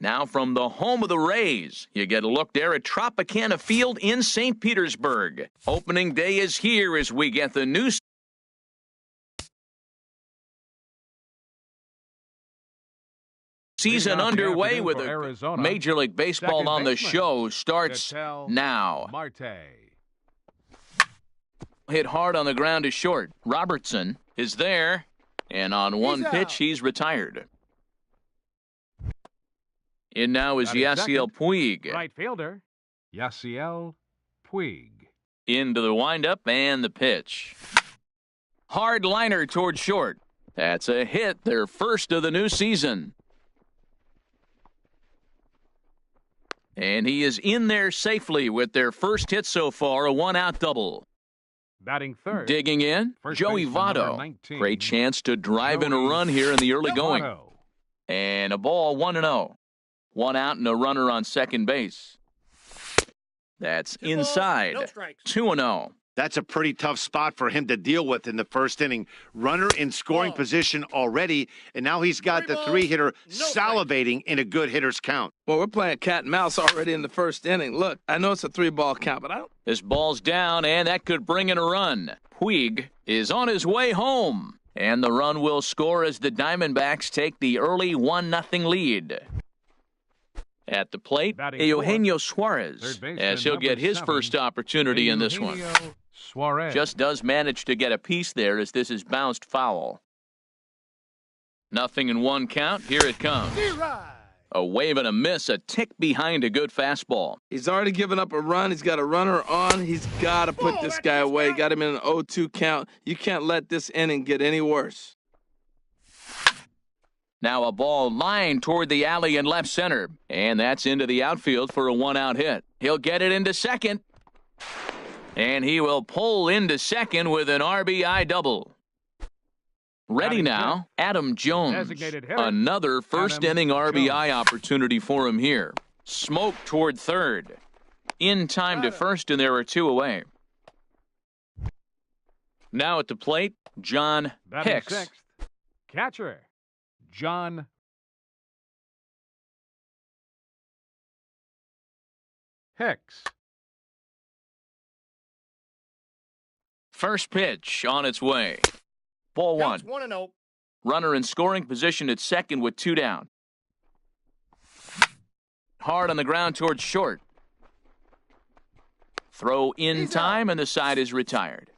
Now from the home of the Rays, you get a look there at Tropicana Field in St. Petersburg. Opening day is here as we get the new season underway with a Major League Baseball on the show starts now. Hit hard on the ground to short. Robertson is there, and on one pitch, he's retired. In now is Yasiel Puig. Right fielder, Yasiel Puig. Into the windup and the pitch. Hard liner toward short. That's a hit, their first of the new season. And he is in there safely with their first hit so far, a one-out double. Batting third. Digging in, Joey Votto. Great chance to drive in a run here in the early going. And a ball 1-0. One out and a runner on second base. That's inside. 2-0. That's a pretty tough spot for him to deal with in the first inning. Runner in scoring position already, and now he's got the three-hitter salivating in a good hitter's count. Well, we're playing cat and mouse already in the first inning. Look, I know it's a 3-ball count, but I don't... This ball's down, and that could bring in a run. Puig is on his way home, and the run will score as the Diamondbacks take the early 1-0 lead. At the plate, Eugenio Suarez, as he'll get his first opportunity in this one. Suarez just does manage to get a piece there as this is bounced foul. 0-1 count. Here it comes. A wave and a miss, a tick behind a good fastball. He's already given up a run. He's got a runner on. He's got to put this guy away. Got him in an 0-2 count. You can't let this inning get any worse. Now a ball lined toward the alley in left center. And that's into the outfield for a one-out hit. He'll get it into second. And he will pull into second with an RBI double. Ready now, Adam Jones. Another first-inning RBI opportunity for him here. Smoke toward third. In time to first, and there are two away. Now at the plate, John Hicks. Sixth. Catcher, John Hicks. First pitch on its way. Ball one. 1-0. Runner in scoring position at second with two down. Hard on the ground towards short. Throw in time, and the side is retired.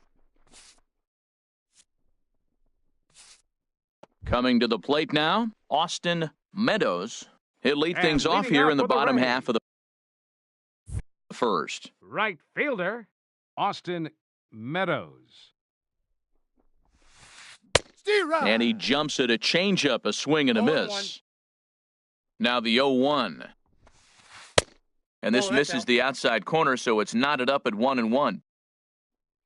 Coming to the plate now, Austin Meadows. He'll lead things off here in the bottom half of the first. Right fielder, Austin Meadows. And he jumps at a changeup, a swing and a miss. Now the 0-1. And this misses the outside corner, so it's knotted up at 1-1.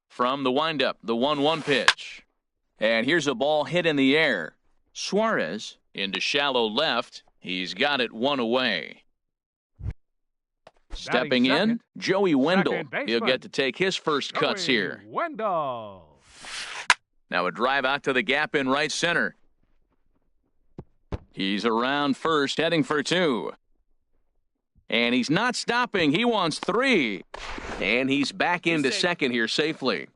From the windup, the 1-1 pitch. And here's a ball hit in the air. Suarez into shallow left. He's got it one away. Stepping in, Joey Wendell. He'll get to take his first cuts here. Wendell. Now a drive out to the gap in right center. He's around first, heading for two. And he's not stopping. He wants three. And he's back into second here safely.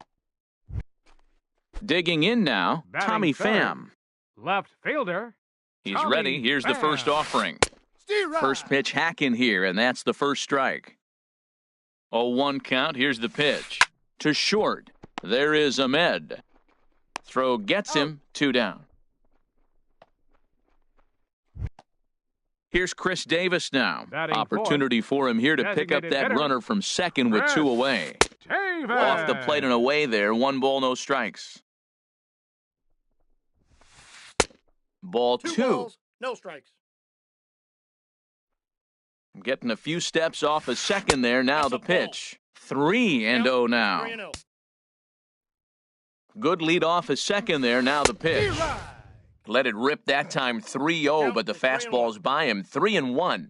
Digging in now, Tommy Pham. Left fielder. He's ready. Here's the first offering. First pitch hack in here, and that's the first strike. 0-1 count. Here's the pitch. To short. There is Ahmed. Throw gets him, two down. Here's Chris Davis now. Opportunity for him here to pick up that runner from second with two away. Off the plate and away there. 1 ball, no strikes. Ball two. Balls, no strikes. Getting a few steps off a second there. Now the pitch. 3-0 now. 3-0. Good lead off a second there. Now the pitch. Let it rip that time 3-0, but the fastball's by him. 3-1.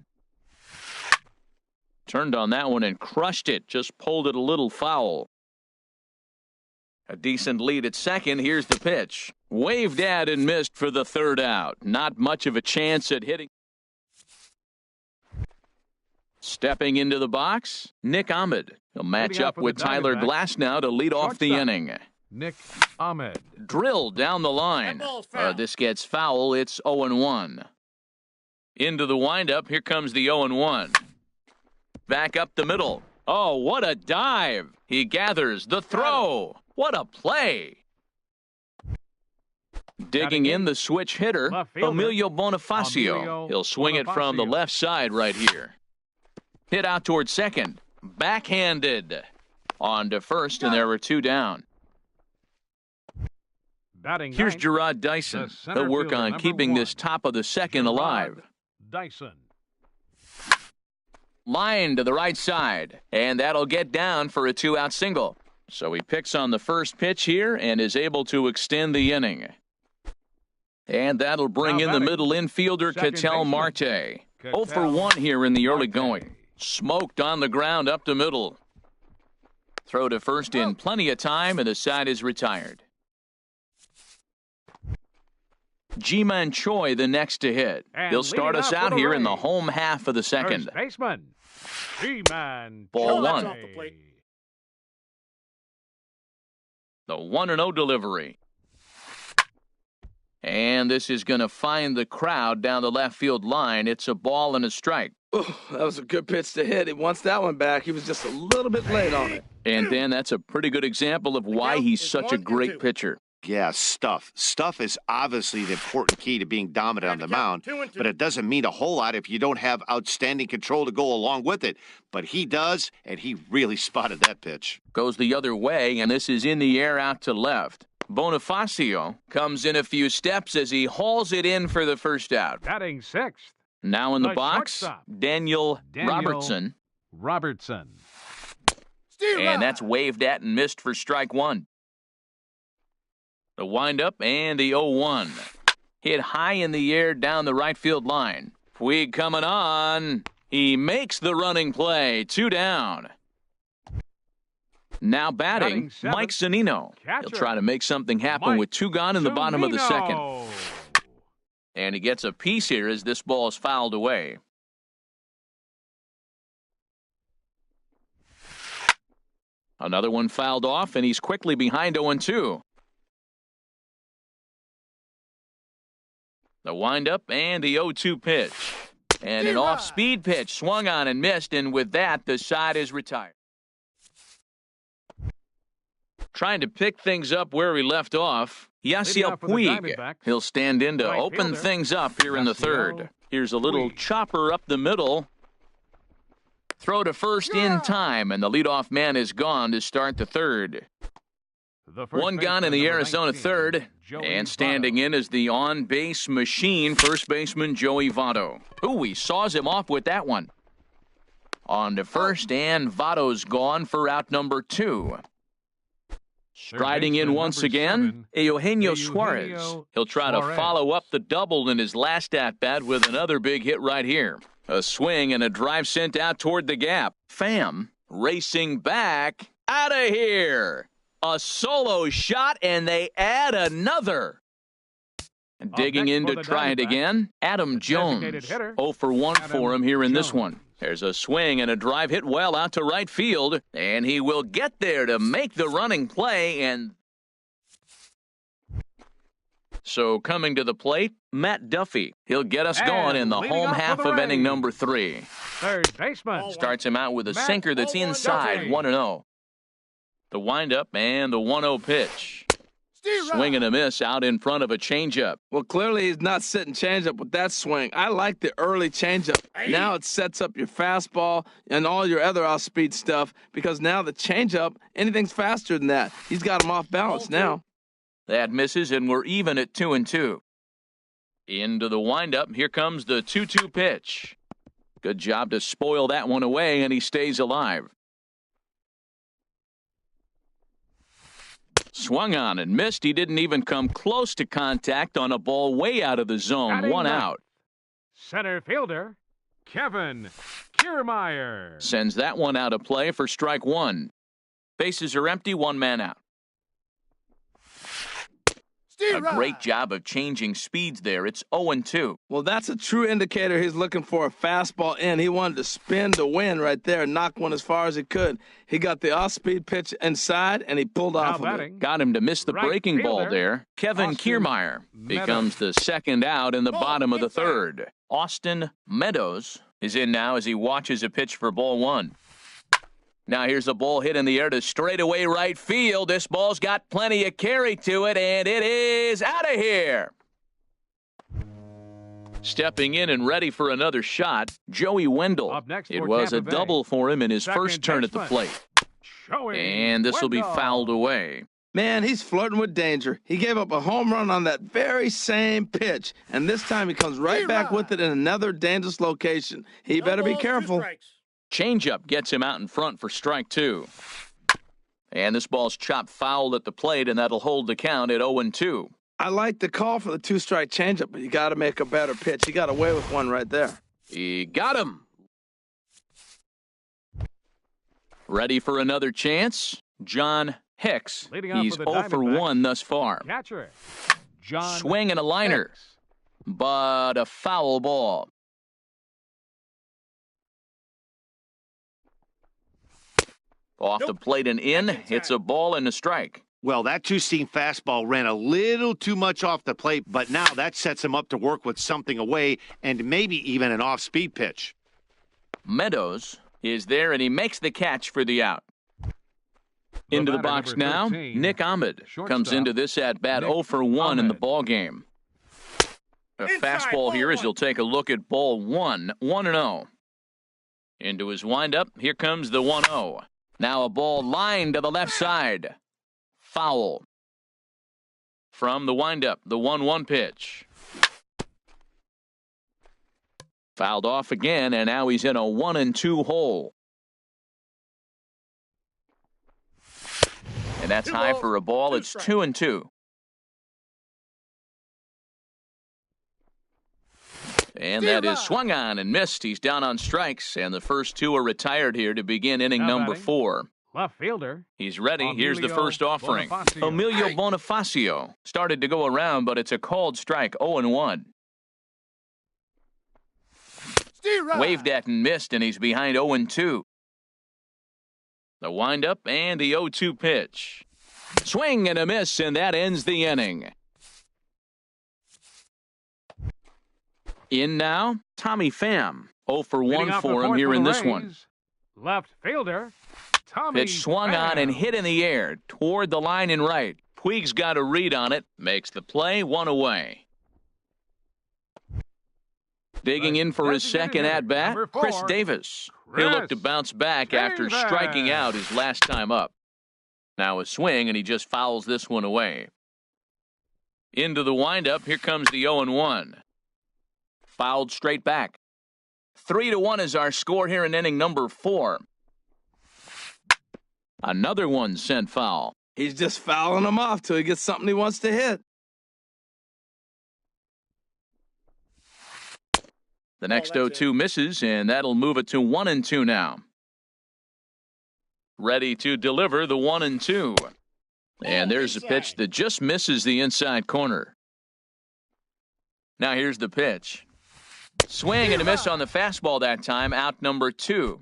Turned on that one and crushed it. Just pulled it a little foul. A decent lead at second. Here's the pitch. Waved at and missed for the third out. Not much of a chance at hitting. Stepping into the box, Nick Ahmed. He'll match Leading out up for the with Tyler Diamondbacks, Glass now to lead off the shortstop. inning. Nick Ahmed. Drilled down the line. That ball's foul. This gets foul. It's 0-1. Into the windup. Here comes the 0-1. Back up the middle. Oh, what a dive. He gathers the throw. What a play. Digging in the switch hitter, Left fielder, Emilio Bonifacio. Emilio He'll swing it from the Bonifacio. left side right here. Hit out towards second. Backhanded. On to first, and there were two down. Batting Here's ninth, Gerard Dyson. the center He'll work fielder, on number keeping one, this top of the second alive. Gerard Dyson. Line to the right side, and that'll get down for a two-out single. So he picks on the first pitch here and is able to extend the inning. And that'll bring Now in the batting, middle infielder, second Ketel baseman, Marte. 0 for Ketel 1 here in the early Marte. going. Smoked on the ground up the middle. Throw to first in plenty of time, and the side is retired. Ji-Man Choi the next to hit. And He'll start leading us off for out the here in the Rays, home half of the second. First baseman. G-Man. Ball Choi. one. Off the plate. The 1-0 delivery. And this is going to find the crowd down the left field line. It's a ball and a strike. Oh, that was a good pitch to hit. He wants that one back. He was just a little bit late on it. And then that's a pretty good example of why he's such a great pitcher. Yeah, stuff. Stuff is obviously the important key to being dominant on the mound, but it doesn't mean a whole lot if you don't have outstanding control to go along with it. But he does, and he really spotted that pitch. Goes the other way, and this is in the air out to left. Bonifacio comes in a few steps as he hauls it in for the first out. Batting sixth. Now in the The box, shortstop. Daniel Robertson. And that's waved at and missed for strike one. The windup and the 0-1. Hit high in the air down the right field line. Puig coming on. He makes the running play. Two down. Now batting, Batting seventh, Mike Zunino. He'll catcher, try to make something happen Mike with two gone in the bottom of the second. Zunino. And he gets a piece here as this ball is fouled away. Another one fouled off, and he's quickly behind 0-2. The windup and the 0-2 pitch. And an off-speed pitch swung on and missed, and with that, the side is retired. Trying to pick things up where he left off, Yasiel off for the Puig. Diamondbacks, He'll stand in to right open fielder, things up here in the Yasiel third. Here's a little Puig. chopper up the middle. Throw to first in time, and the leadoff man is gone to start the third. The first One gone baseman, in the number Arizona 19, third, Joey and standing Votto. in is the on-base machine, first baseman Joey Votto. Ooh, he saws him off with that one. On to first, and Votto's gone for out number 2. Striding in baseman, once number again, 7, Eugenio Eugenio Suarez. He'll try to Suarez. follow up the double in his last at-bat with another big hit right here. A swing and a drive sent out toward the gap. Pham racing back. Out of here. A solo shot, and they add another. Digging next in for to the try it Diamondbacks, again, Adam the Jones. designated hitter, 0 for 1 for Adam him here in this Jones. one. There's a swing and a drive hit well out to right field, and he will get there to make the running play. And so coming to the plate, Matt Duffy. He'll get us And going in the leading home off for half the of inning Rays. number 3. Third baseman. Starts him out with a Matt sinker that's inside, Duffy. 1-0. The windup and the 1-0 pitch. Swing and a miss out in front of a changeup. Well, clearly he's not sitting changeup with that swing. I like the early changeup. Now it sets up your fastball and all your other off-speed stuff because now the changeup, anything's faster than that. He's got him off balance now. That misses, and we're even at 2-2. Into the windup. Here comes the 2-2 pitch. Good job to spoil that one away, and he stays alive. Swung on and missed. He didn't even come close to contact on a ball way out of the zone. Batting One ninth, out. Center fielder, Kevin Kiermaier. Sends that one out of play for strike one. Bases are empty, one man out. A great job of changing speeds there. It's 0-2. Well, that's a true indicator he's looking for a fastball in. He wanted to spin to win right there and knock one as far as he could. He got the off-speed pitch inside, and he pulled off of it. Got him to miss the Right breaking ball fielder, there. Kevin Austin Kiermaier becomes the second out in the bottom of the third. Austin Meadows is in now as he watches a pitch for ball one. Now here's a ball hit in the air to straightaway right field. This ball's got plenty of carry to it, and it is out of here. Stepping in and ready for another shot, Joey Wendell. Up next It for was a Tampa Bay, double for him in his second first turn at the baseman, plate. Joey And this will be Wendell. fouled away. Man, he's flirting with danger. He gave up a home run on that very same pitch, and this time he comes right back with it in another dangerous location. He better be careful. Changeup gets him out in front for strike two. And this ball's chopped foul at the plate, and that'll hold the count at 0-2. I like the call for the two-strike changeup, but you got to make a better pitch. He got away with one right there. He got him. Ready for another chance? John Hicks. Leading off He's for the 0 for Diamondbacks. 1 thus far. Catcher, John Swing and a liner, Hicks. but a foul ball. Off the plate and in. It's a ball and a strike. Well, that two-seam fastball ran a little too much off the plate, but now that sets him up to work with something away and maybe even an off-speed pitch. Meadows is there, and he makes the catch for the out. Into the batter, box number now, 13, Nick Ahmed shortstop, comes into this at-bat Nick 0 for 1 in the Ahmed. ball game. A fastball here as he'll take a look at ball 1, 1-0. Into his windup, here comes the 1-0. Now a ball lined to the left side. Foul. From the windup, the 1-1 pitch. Fouled off again, and now he's in a 1-2 hole. And that's high for a ball. It's 2-2. And that is swung on and missed. He's down on strikes, and the first two are retired here to begin inning Now number batting, 4. Left fielder, He's ready. Here's the Emilio first offering. Bonifacio. Emilio Bonifacio started to go around, but it's a called strike, 0-1. Waved at and missed, and he's behind 0-2. The windup and the 0-2 pitch. Swing and a miss, and that ends the inning. In now, Tommy Pham. 0 for 1 Leading off the for him fourth here for in the this one. Rays, left fielder, Tommy Pitch swung on and Pham. hit in the air toward the line and right. Puig's got a read on it, makes the play, 1 away. Digging in for his second at-bat, Number 4, Chris Davis. He'll look to Chris bounce back after Davis. striking out his last time up. Now a swing, and he just fouls this one away. Into the windup, here comes the 0-1. Fouled straight back. 3-1 is our score here in inning number 4. Another one sent foul. He's just fouling him off till he gets something he wants to hit. The next 0-2 misses, and that'll move it to 1-2 now. Ready to deliver the 1-2. And there's a pitch that just misses the inside corner. Now here's the pitch. Swing and a miss on the fastball that time, out number 2.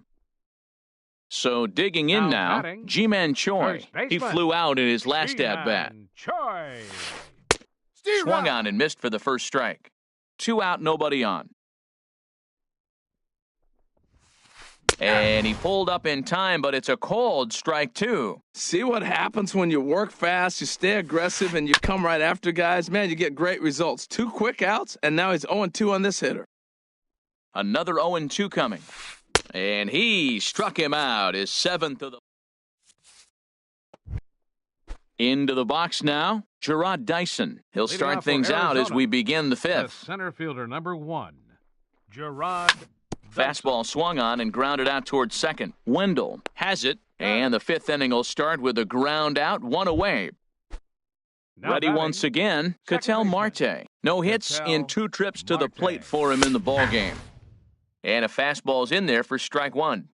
So digging in Now now, batting, Ji-Man Choi. first baseman, He flew out in his last at-bat. Choi. Swung on and missed for the first strike. 2 out, nobody on. And he pulled up in time, but it's a called strike 2. See what happens when you work fast, you stay aggressive, and you come right after guys? Man, you get great results. 2 quick outs, and now he's 0-2 on this hitter. Another 0-2 coming. And he struck him out, his 7th of the... Into the box now, Gerard Dyson. He'll Leading start off for things out as Arizona, we begin the The 5th. center fielder, number 1, Gerard Fastball swung on and grounded out towards second. Wendell has it, and the 5th inning will start with a ground out, 1 away. Now Ready batting, once again, second Ketel baseman, Marte. No hits Ketel in 2 trips to the Marte. plate for him in the ball game. And a fastball's in there for strike 1.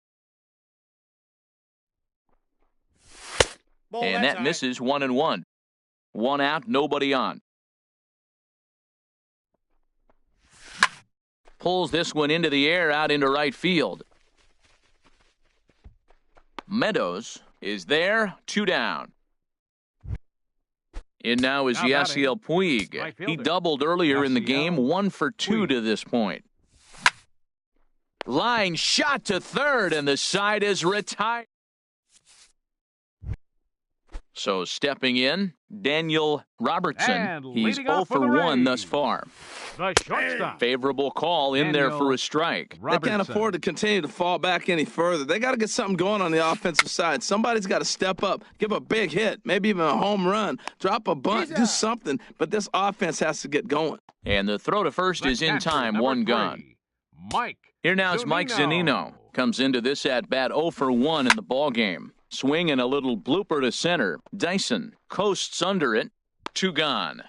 And that misses 1-1. 1 out, nobody on. Pulls this one into the air out into right field. Meadows is there, 2 down. In now is Now Yasiel Puig. right He fielder. doubled earlier in the game, Yasiel 1 for 2 Puig. to this point. Line shot to third, and the side is retired. So stepping in, Daniel Robertson. And He's leading 0 off for for the 1 thus Rays. far. The shortstop. Favorable call in there Daniel for a strike. They can't afford to continue to fall back any further. They got to get something going on the offensive side. Somebody's got to step up, give a big hit, maybe even a home run, drop a bunt, do something. But this offense has to get going. And the throw to first The is in catcher, time, number 1 3, gone. Mike. Here now is Mike Zunino. Comes into this at-bat 0 for 1 in the ballgame. Swing and a little blooper to center. Dyson coasts under it. 2 gone.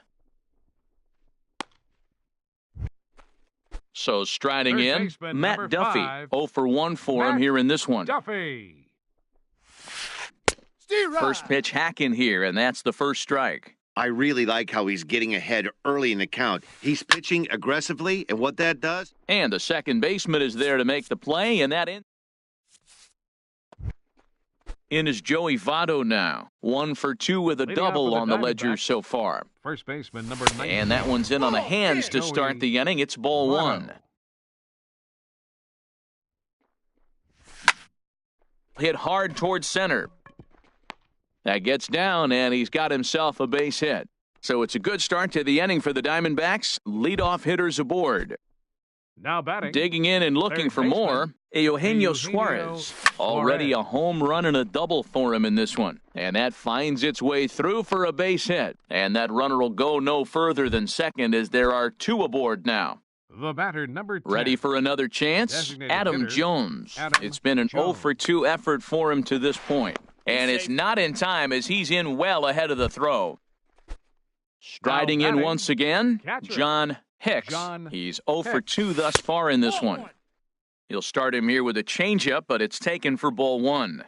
So striding Third in, baseman, Matt number Duffy. 5, 0 for 1 for him Matt here in this one. Duffy. First pitch hack in here, and that's the first strike. I really like how he's getting ahead early in the count. He's pitching aggressively, and what that does? And the second baseman is there to make the play, and that in is Joey Votto now. 1 for 2 with a Leading off double for the on the ledger Diamondbacks. so far. First baseman, number 9. And that one's in on the hands to start the inning. It's ball 1. Hit hard towards center. That gets down, and he's got himself a base hit. So it's a good start to the inning for the Diamondbacks. Leadoff hitters aboard. Now batting. Digging in and looking Third for baseman, more, Eugenio Eugenio Suarez. Already a home run and a double for him in this one. And that finds its way through for a base hit. And that runner will go no further than second as there are 2 aboard now. The batter, number 10. Ready for another chance? Designated Adam hitter, Jones. Adam It's been an 0 Jones. for 2 effort for him to this point. And it's not in time as he's in well ahead of the throw. Striding in batting, once again, catcher, John Hicks. John He's 0 for Hicks. 2 thus far in this one. He'll start him here with a changeup, but it's taken for ball 1.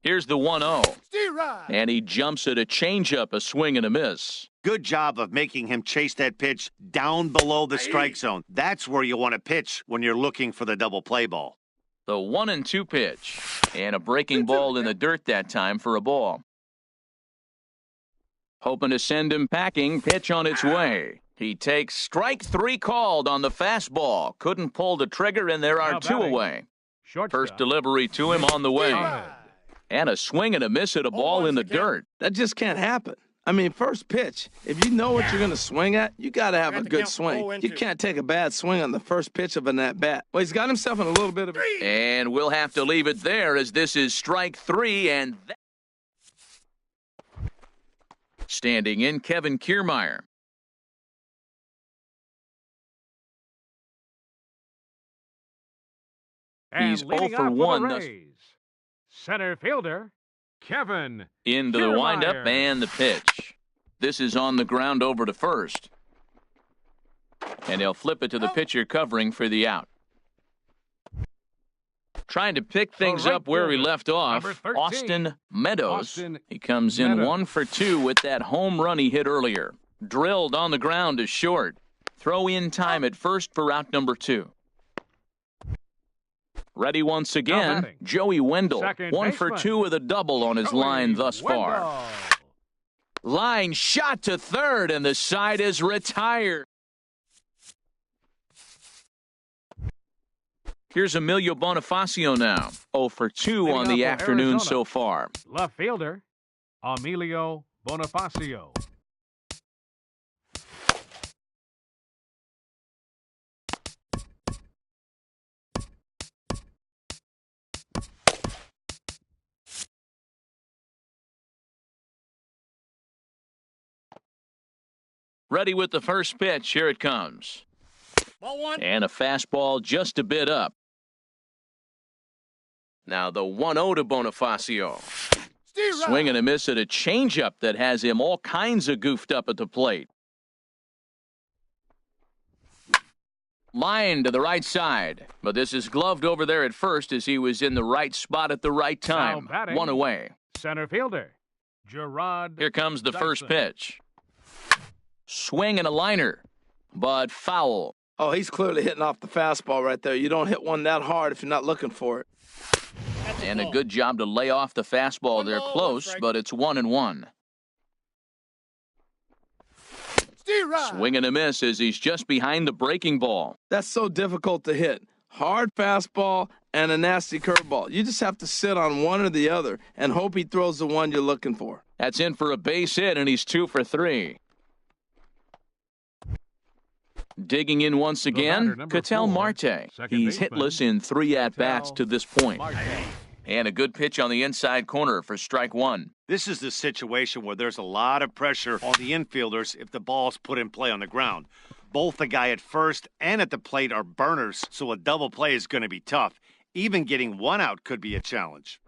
Here's the 1-0. And he jumps at a changeup, a swing and a miss. Good job of making him chase that pitch down below the strike zone. That's where you want to pitch when you're looking for the double play ball. The 1-2 pitch. And a breaking ball in the dirt that time for a ball. Hoping to send him packing. Pitch on its way. He takes strike 3 called on the fastball. Couldn't pull the trigger, and there are Now 2 batting, away. Shortstop. First delivery to him on the way. And a swing and a miss at a ball in the dirt. That just can't happen. I mean, first pitch, if you know what you're going to swing at, you got to have a good swing. You can't take a bad swing on the first pitch of an at-bat. Well, he's got himself in a little bit of a... And we'll have to leave it there as this is strike 3, and standing in, Kevin Kiermaier. And He's leading 0 for off the 1 thus Rays, center fielder, Kevin. into the windup Kiermaier. and the pitch. This is on the ground over to first. And he'll flip it to the pitcher covering for the out. Trying to pick things right up where he fielder, left off, number 13, Austin Meadows. Austin He comes in Meadows. 1 for 2 with that home run he hit earlier. Drilled on the ground to short. Throw in time at first for out number 2. Ready once again, batting, Joey Wendell. second 1 for baseman, 2 with a double on his Joey line thus far. Wendell. Line shot to third, and the side is retired. Here's Emilio Bonifacio now. 0 for 2 Leading on off the for afternoon Arizona. so far. Left fielder, Emilio Bonifacio. Ready with the first pitch. Here it comes. And a fastball just a bit up. Now the 1-0 to Bonifacio. Swing and a miss at a changeup that has him all kinds of goofed up at the plate. Line to the right side. But this is gloved over there at first as he was in the right spot at the right time. batting. 1 away. Center fielder, Gerard. Here comes the first Dyson. pitch. Swing and a liner, but foul. Oh, he's clearly hitting off the fastball right there. You don't hit one that hard if you're not looking for it. And a good job to lay off the fastball there close, but it's 1-1. Swing and a miss as he's just behind the breaking ball. That's so difficult to hit. Hard fastball and a nasty curveball. You just have to sit on one or the other and hope he throws the one you're looking for. That's in for a base hit, and he's 2 for 3. Digging in once again, Ketel Marte. He's hitless in 3 at-bats to this point. And a good pitch on the inside corner for strike 1. This is the situation where there's a lot of pressure on the infielders if the ball's put in play on the ground. Both the guy at first and at the plate are burners, so a double play is going to be tough. Even getting one out could be a challenge.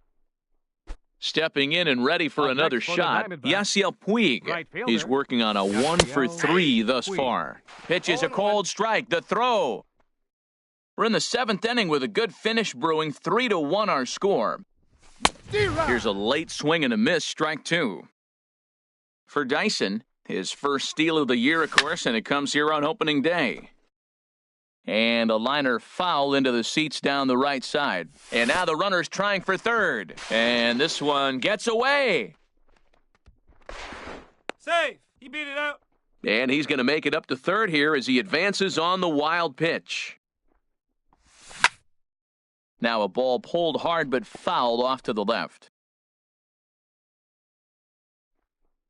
Stepping in and ready for another shot, Yasiel Puig. Right fielder, He's working on a 1 for 3 thus far. Pitches a cold strike, the throw. We're in the 7th inning with a good finish brewing, 3-1 our score. Here's a late swing and a miss, strike 2. For Dyson, his first steal of the year, of course, and it comes here on opening day. And a liner foul into the seats down the right side. And now the runner's trying for third. And this one gets away. Safe. He beat it out. And he's going to make it up to third here as he advances on the wild pitch. Now a ball pulled hard but fouled off to the left.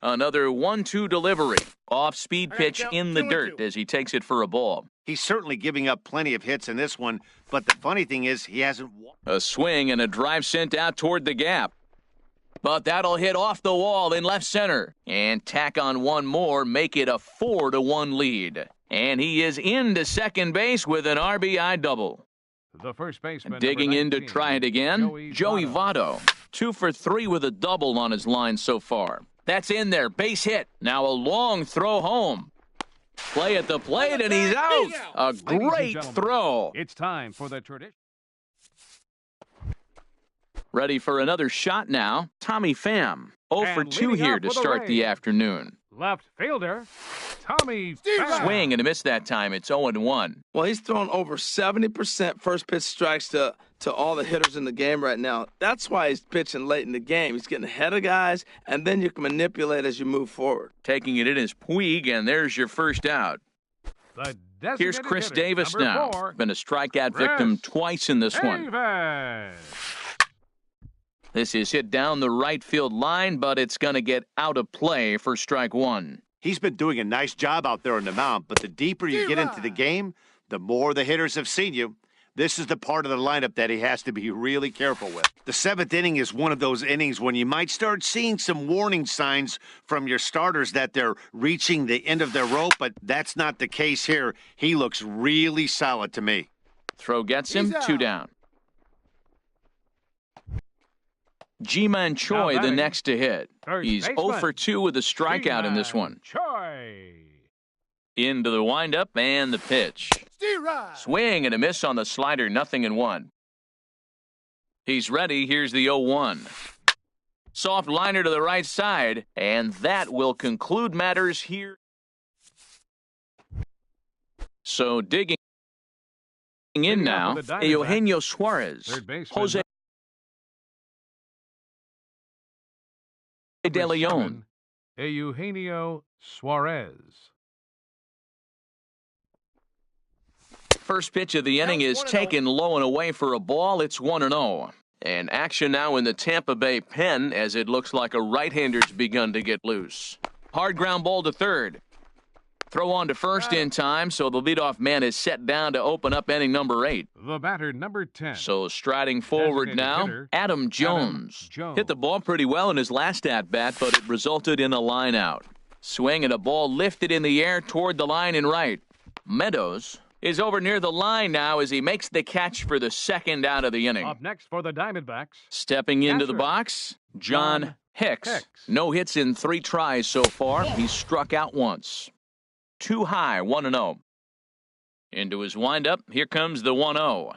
Another 1-2 delivery. Off-speed pitch in the dirt as he takes it for a ball. He's certainly giving up plenty of hits in this one, but the funny thing is he hasn't... A swing and a drive sent out toward the gap. But that'll hit off the wall in left center. And tack on one more, make it a 4-1 lead. And he is into second base with an RBI double. The first baseman, digging in to 19, try it again, Joey Votto. 2 for 3 with a double on his line so far. That's in there, base hit. Now a long throw home. Play at the plate, and he's out. A great throw. It's time for the tradition. Ready for another shot now, Tommy Pham. 0 for 2 here to start the afternoon. Left fielder, Tommy Pham. Swing and a miss that time. It's 0-1. Well, he's thrown over 70% first pitch strikes to all the hitters in the game right now. That's why he's pitching late in the game. He's getting ahead of guys, and then you can manipulate as you move forward. Taking it in is Puig, and there's your first out. Here's Chris Davis now. 4, Been a strikeout victim twice in this one. This is hit down the right field line, but it's going to get out of play for strike 1. He's been doing a nice job out there on the mound, but the deeper you get into the game, the more the hitters have seen you. This is the part of the lineup that he has to be really careful with. The 7th inning is one of those innings when you might start seeing some warning signs from your starters that they're reaching the end of their rope, but that's not the case here. He looks really solid to me. Throw gets him, 2 down. Ji-Man Choi, the next to hit. He's 0 for 2 with a strikeout in this one. Choi. Into the windup and the pitch. Swing and a miss on the slider, 0-1. He's ready. Here's the 0-1. Soft liner to the right side, and that will conclude matters here. So digging in now, Eugenio Suarez. Jose De Leon. Eugenio Suarez. First pitch of the inning is taken low and away for a ball. It's 1-0. And action now in the Tampa Bay pen as it looks like a right-hander's begun to get loose. Hard ground ball to third. Throw on to first in time, so the leadoff man is set down to open up inning number 8. The batter, number 10. So striding forward now, Adam Jones. Hit the ball pretty well in his last at-bat, but it resulted in a line out. Swing and a ball lifted in the air toward the line and right. Meadows is over near the line now as he makes the catch for the second out of the inning. Up next for the Diamondbacks. Stepping into the box, John Hicks. No hits in 3 tries so far. He's struck out once. Too high, 1-0. Into his windup, here comes the 1-0.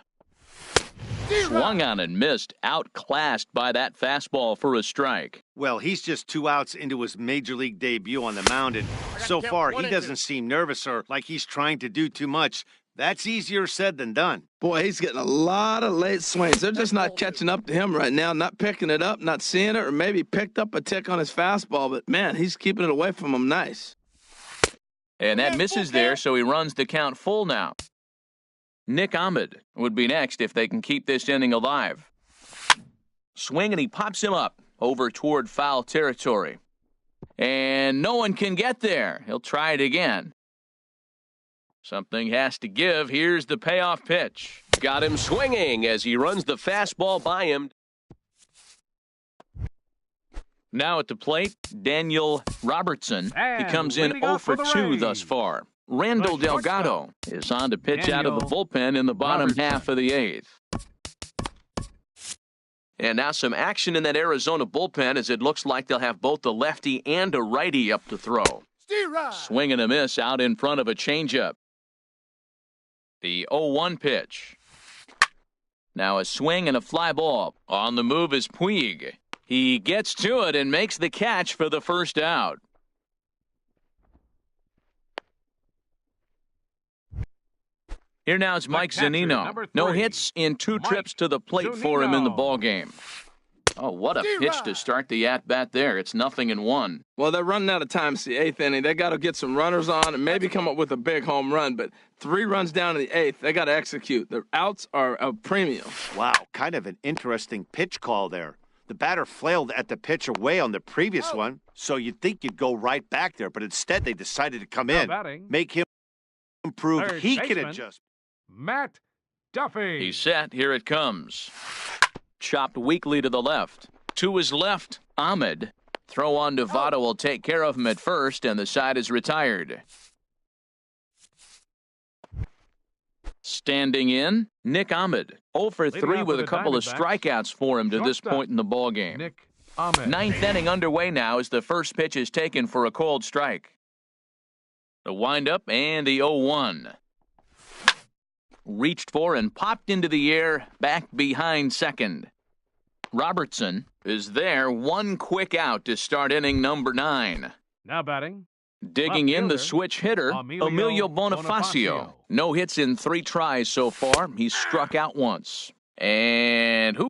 Swung on and missed, outclassed by that fastball for a strike. Well, he's just 2 outs into his major league debut on the mound, and so far he doesn't seem nervous or like he's trying to do too much. That's easier said than done. Boy, he's getting a lot of late swings. They're just not catching up to him right now, not picking it up, not seeing it, or maybe picked up a tick on his fastball. But, man, he's keeping it away from him nice. And that misses there, so he runs the count full now. Nick Ahmed would be next if they can keep this inning alive. Swing, and he pops him up over toward foul territory. And no one can get there. He'll try it again. Something has to give. Here's the payoff pitch. Got him swinging as he runs the fastball by him. Now at the plate, Daniel Robertson. And he comes in leading 0 off for for the 2 Rays, thus far. Randall the Delgado is on to pitch out of the Daniel bullpen in the bottom Robertson. half of the 8th. And now some action in that Arizona bullpen as it looks like they'll have both a lefty and a righty up to throw. Swing and a miss out in front of a changeup. The 0-1 pitch. Now a swing and a fly ball. On the move is Puig. He gets to it and makes the catch for the first out. Here now is Mike catcher, Zunino. number No 3, hits in 2 Mike trips to the plate for him in the Zunino. ball game. Oh, what a pitch to start the at-bat there. It's 0-1. Well, they're running out of time. It's the 8th inning. They got to get some runners on and maybe come up with a big home run. But 3 runs down in the 8th, they got to execute. The outs are a premium. Wow, kind of an interesting pitch call there. The batter flailed at the pitch away on the previous one, so you'd think you'd go right back there, but instead they decided to come Now in, batting, make him prove third he can baseman. adjust. Matt Duffy. He's set. Here it comes. Chopped weakly to the left. To his left, Ahmed. Throw on to Votto will take care of him at first, and the side is retired. Standing in, Nick Ahmed. 0 for Leading 3 off with for a the couple of Diamondbacks, strikeouts for him to this shortstop, point in the ball game. Nick Ahmed. 9th inning underway now as the first pitch is taken for a cold strike. The windup and the 0-1. Reached for and popped into the air back behind second. Robertson is there, one quick out to start inning number 9. Now batting, Digging in the fielder, switch hitter, Emilio Bonifacio. No hits in 3 tries so far. He's struck out once. And who?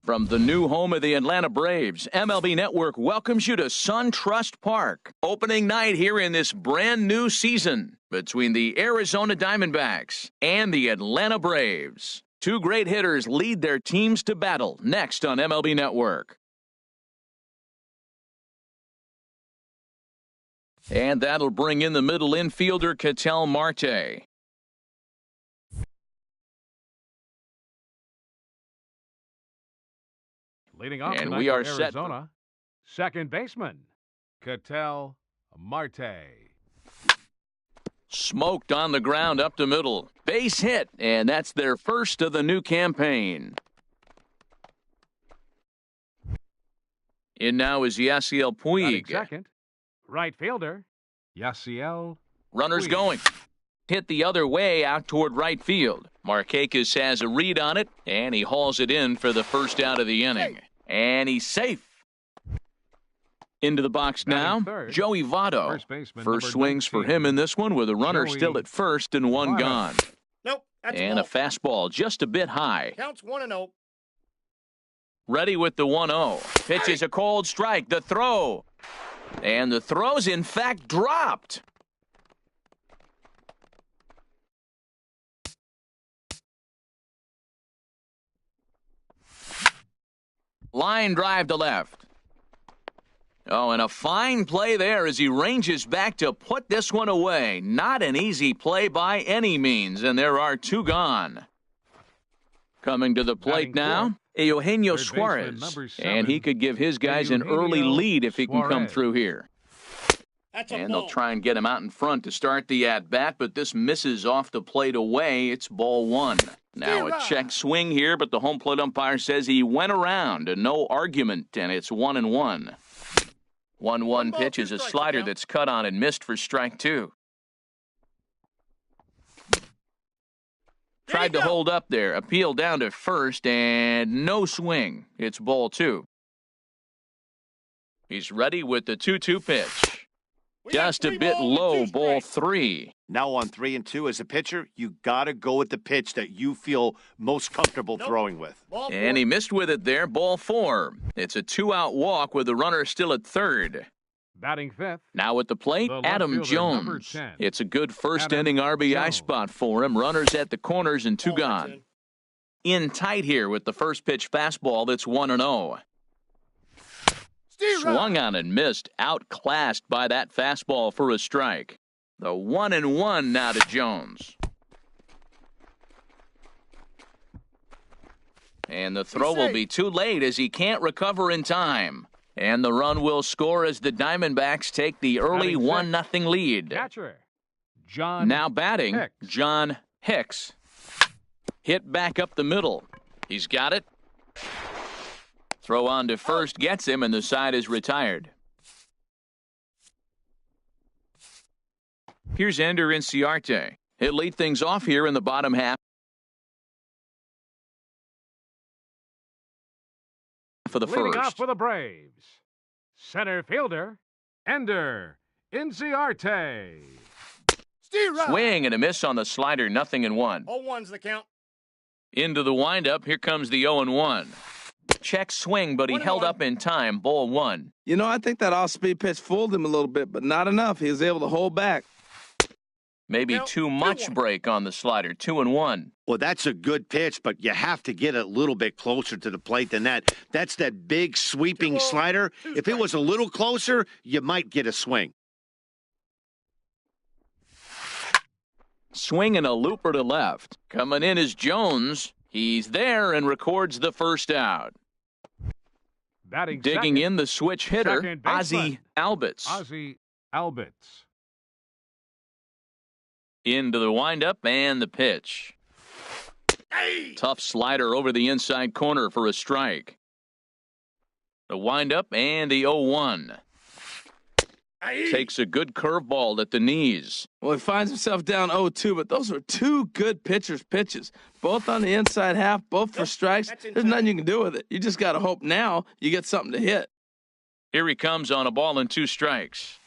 From the new home of the Atlanta Braves, MLB Network welcomes you to SunTrust Park. Opening night here in this brand new season between the Arizona Diamondbacks and the Atlanta Braves. Two great hitters lead their teams to battle next on MLB Network. And that'll bring in the middle infielder, Ketel Marte. Leading off And tonight we are for set. Arizona, second baseman, Ketel Marte. Smoked on the ground up the middle. Base hit, and that's their first of the new campaign. In now is Yasiel Batting Puig. second, right fielder, Yasiel Runners Puig. going. Hit the other way out toward right field. Markakis has a read on it, and he hauls it in for the first out of the inning. And he's safe. Into the box now, Batting third, Joey Votto. first baseman, First number swings for 19, him in this one with a runner Joey still at first and one Votto. gone. Nope, that's And a ball. fastball just a bit high. Counts 1-0. Ready with the 1-0. Pitch is a cold strike. The throw. And the throw's in fact dropped. Line drive to left. Oh, and a fine play there as he ranges back to put this one away. Not an easy play by any means, and there are two gone. Coming to the plate Batting now, Eugenio third baseman, Suarez. number 7, And he could give his guys an early Eugenio lead if he can come Suarez. through here. That's a And ball. they'll try and get him out in front to start the at-bat, but this misses off the plate away. It's ball one. Now a check swing here, but the home plate umpire says he went around, and no argument, and it's 1-1. 1-1 ball, pitch two is a strikes slider now. that's cut on and missed for strike two. Tried to go. hold up there, appeal down to first, and no swing. It's ball two. He's ready with the 2-2 pitch. We got Just a 3 bit balls and low, 2 ball strikes. three. Now on 3-2 as a pitcher, you got to go with the pitch that you feel most comfortable Nope. throwing with. Ball And he missed with it there, ball four. It's a 2-out walk with the runner still at third. Batting fifth, Now at the plate, The left Adam fielder, number Jones. 10. It's a good first Adam inning RBI Jones. spot for him. Runners at the corners and two Ball, that's gone. in. In tight here with the first pitch fastball that's 1-0. Steve Swung on and missed, outclassed by that fastball for a strike. The 1-1 now to Jones. And the throw will be too late as he can't recover in time. And the run will score as the Diamondbacks take the early Batting 1-0 lead. catcher, John Now batting, Hicks. John Hicks. Hit back up the middle. He's got it. Throw on to first gets him, and the side is retired. Here's Ender Inciarte. He'll lead things off here in the bottom half for the Leading off first. for the Braves, center fielder, Ender Inciarte. Steve Rock. Swing and a miss on the slider, 0-1. 0-1's the count. Into the windup, here comes the 0-1. Check swing, but he 1-1. held up in time, ball one. You know, I think that off-speed pitch fooled him a little bit, but not enough. He was able to hold back. Maybe No, too much 2-1. break on the slider, 2-1. Well, that's a good pitch, but you have to get a little bit closer to the plate than that. That's that big sweeping 2-0, slider. 2 If it was a little closer, you might get a swing. Swinging a looper to left. Coming in is Jones. He's there and records the first out. Batting Digging second, in the switch hitter, second Ozzie baseman. Albies. Ozzie Albies. Into the windup and the pitch. Tough slider over the inside corner for a strike. The windup and the 0-1. Takes a good curveball at the knees. Well, he finds himself down 0-2, but those were two good pitchers' pitches. Both on the inside half, both for Nope, strikes. that's There's inside. nothing you can do with it. You just got to hope now you get something to hit. Here he comes on a ball and 2 strikes.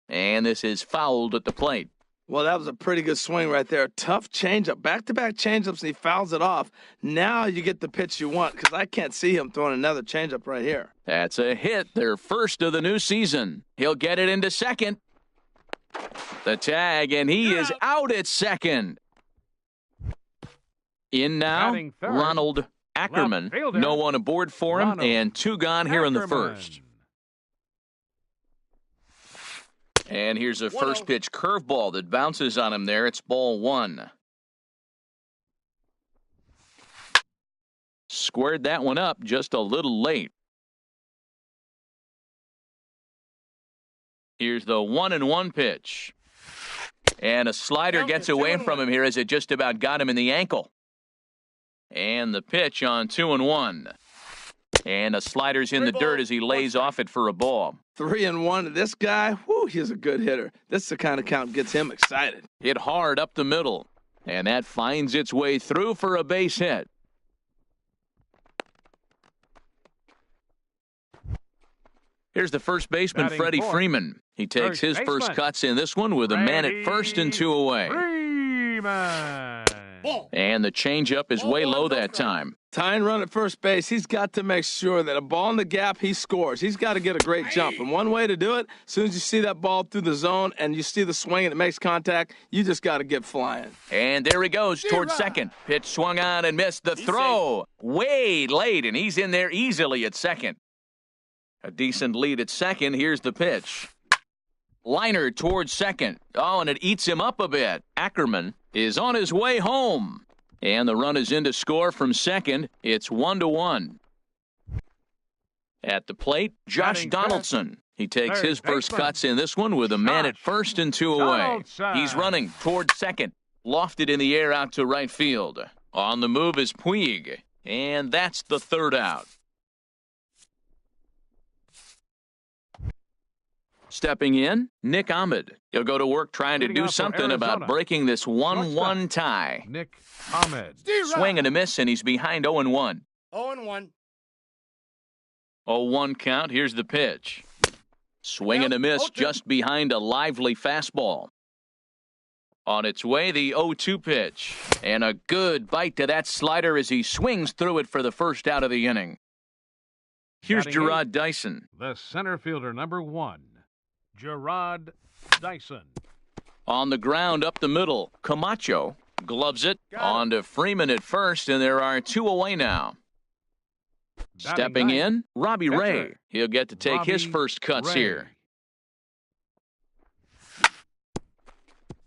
And this is fouled at the plate. Well, that was a pretty good swing right there. Tough changeup. Back-to-back changeups, and he fouls it off. Now you get the pitch you want, because I can't see him throwing another changeup right here. That's a hit, their first of the new season. He'll get it into second. The tag, and he is out at second. In now, Batting third, Ronald Ackerman. left fielder, No one aboard for him, Ronald and 2 gone here in the Ackerman. first. And here's a first pitch curveball that bounces on him there. It's ball 1. Squared that one up just a little late. Here's the 1-1 pitch. And a slider gets away from him here as it just about got him in the ankle. And the pitch on 2-1. And a slider's in the dirt as he lays off it for a ball. 3-1. This guy, whoo, he's a good hitter. This is the kind of count gets him excited. Hit hard up the middle. And that finds its way through for a base hit. Here's the first baseman, Batting Freddie fourth. Freeman. He takes First his first baseman. cuts in this one with a man at first and 2 away. Freeman. Ball. And the changeup is way low that time. Tying run at first base, he's got to make sure that a ball in the gap, he scores. He's got to get a great jump. And one way to do it, as soon as you see that ball through the zone and you see the swing and it makes contact, you just got to get flying. And there he goes towards second. Pitch swung on and missed. The throw way late, and he's in there easily at second. A decent lead at second. Here's the pitch. Liner towards second. Oh, and it eats him up a bit. Ackerman is on his way home. And the run is in to score from second. It's 1-1. At the plate, Josh Batting Donaldson. He takes Third his first baseman, cuts in this one with a man at Josh first and 2 away. Donaldson. He's running towards second. Lofted in the air out to right field. On the move is Puig. And that's the third out. Stepping in, Nick Ahmed. He'll go to work trying to Leading do off for something about Arizona. breaking this 1-1 Shortstop. tie. Nick Ahmed. Swing and a miss, and he's behind 0-1. 0-1. 0-1 count. Here's the pitch. Swing and a miss just behind a lively fastball. On its way, the 0-2 pitch. And a good bite to that slider as he swings through it for the first out of the inning. Here's Batting Gerard Dyson. The center fielder, number 1, Gerard Dyson. On the ground up the middle, Camacho gloves it. Got it. On to Freeman at first, and there are 2 away now. Batting Stepping ninth, in, Robbie catcher, Ray. He'll get to take his Robbie first cuts Ray. here.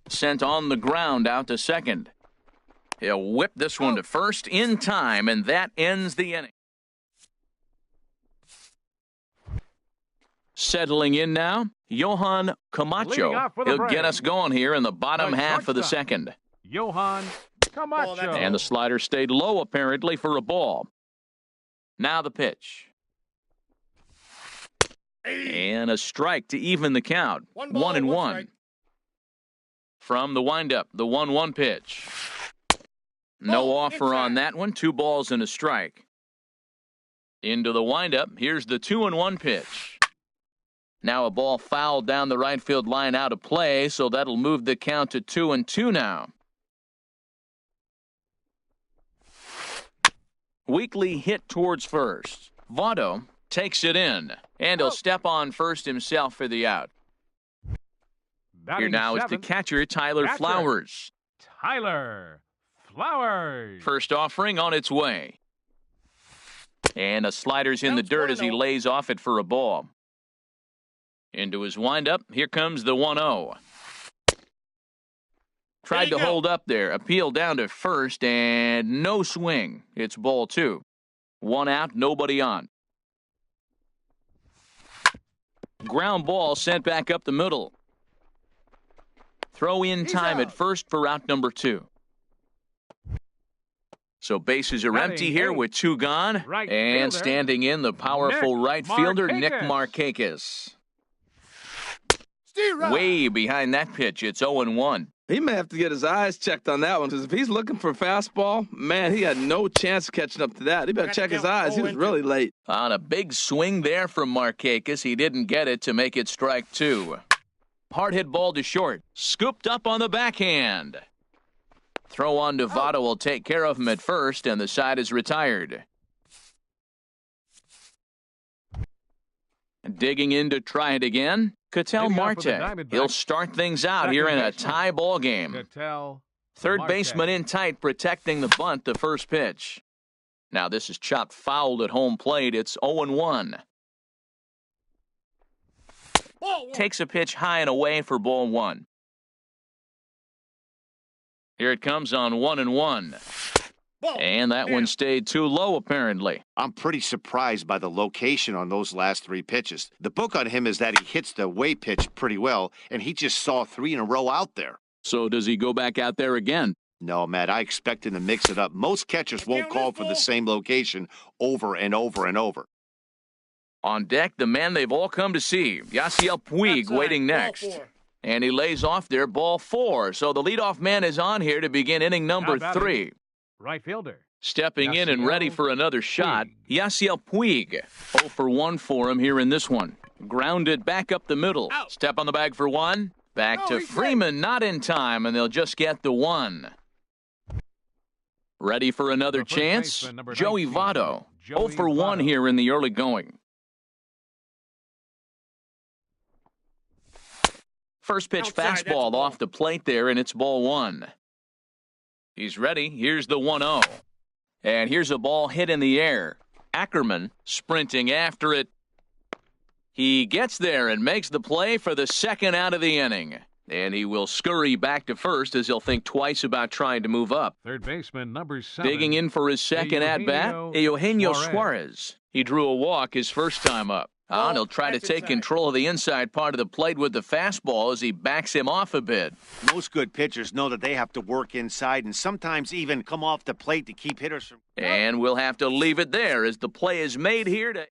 Sent on the ground out to second. He'll whip this one to first in time, and that ends the inning. Settling in now, Johan Leading Camacho. off for the He'll get Braves. us going here in the bottom The half of the shortstop. second. Johan Camacho. that's And the slider stayed low, apparently, for a ball. Now the pitch. And a strike to even the count. 1 ball, 1-1. 1 strike. From the windup, the 1-1 pitch. No Ball, offer on inside. that one. 2 balls and a strike. Into the windup. Here's the 2-1 pitch. Now a ball fouled down the right field line out of play, so that'll move the count to 2-2 now. Weekly hit towards first. Votto takes it in, and he'll step on first himself for the out. Here Batting now is the seventh, catcher, Tyler Catcher. Flowers. Tyler Flowers. First offering on its way. And a slider's in the Counts dirt as he 1-0. lays off it for a ball. Into his windup. Here comes the 1-0. Tried you to go. hold up there. Appeal down to first, and no swing. It's ball 2. 1 out, nobody on. Ground ball sent back up the middle. Throw in He's time at out. first for out number 2. So bases are Batting empty here eighth. with 2 gone. Right And fielder, standing in the powerful Nick right fielder, Nick Markakis. Markakis. Steve Rock. Way behind that pitch. It's 0-1. He may have to get his eyes checked on that one, because if he's looking for a fastball, man, he had no chance of catching up to that. He better Got check to his count eyes. He was 0-2. really late. On a big swing there from Markakis. He didn't get it to make it strike 2. Hard hit ball to short. Scooped up on the backhand. Throw on to Votto will take care of him at first, and the side is retired. Digging in to try it again, Ketel Marte. He'll start things out here in a tie ball game. Third baseman in tight, protecting the bunt, the first pitch. Now this is chopped foul at home plate. It's 0-1. Takes a pitch high and away for ball one. Here it comes on 1-1. And that one stayed too low, apparently. I'm pretty surprised by the location on those last three pitches. The book on him is that he hits the away pitch pretty well, and he just saw three in a row out there. So does he go back out there again? No, Matt, I expect him to mix it up. Most catchers won't call for the same location over and over and over. On deck, the man they've all come to see, Yasiel Puig, waiting next. And he lays off there, ball four. So the leadoff man is on here to begin inning number 3. Right fielder. Stepping in and ready for another shot, Yasiel Puig. 0 for 1 for him here in this one. Grounded back up the middle. Step on the bag for one. Back to Freeman, not in time, and they'll just get the one. Ready for another chance, Joey Votto. 0 for 1 here in the early going. First pitch fastball off the plate there, and it's ball one. He's ready. Here's the 1-0. And here's a ball hit in the air. Ackerman sprinting after it. He gets there and makes the play for the second out of the inning. And he will scurry back to first as he'll think twice about trying to move up. Third baseman, number 7. Digging in for his second at-bat, Eugenio Suarez. He drew a walk his first time up. And he'll try to take control of the inside part of the plate with the fastball as he backs him off a bit. Most good pitchers know that they have to work inside and sometimes even come off the plate to keep hitters from... And we'll have to leave it there as the play is made here to...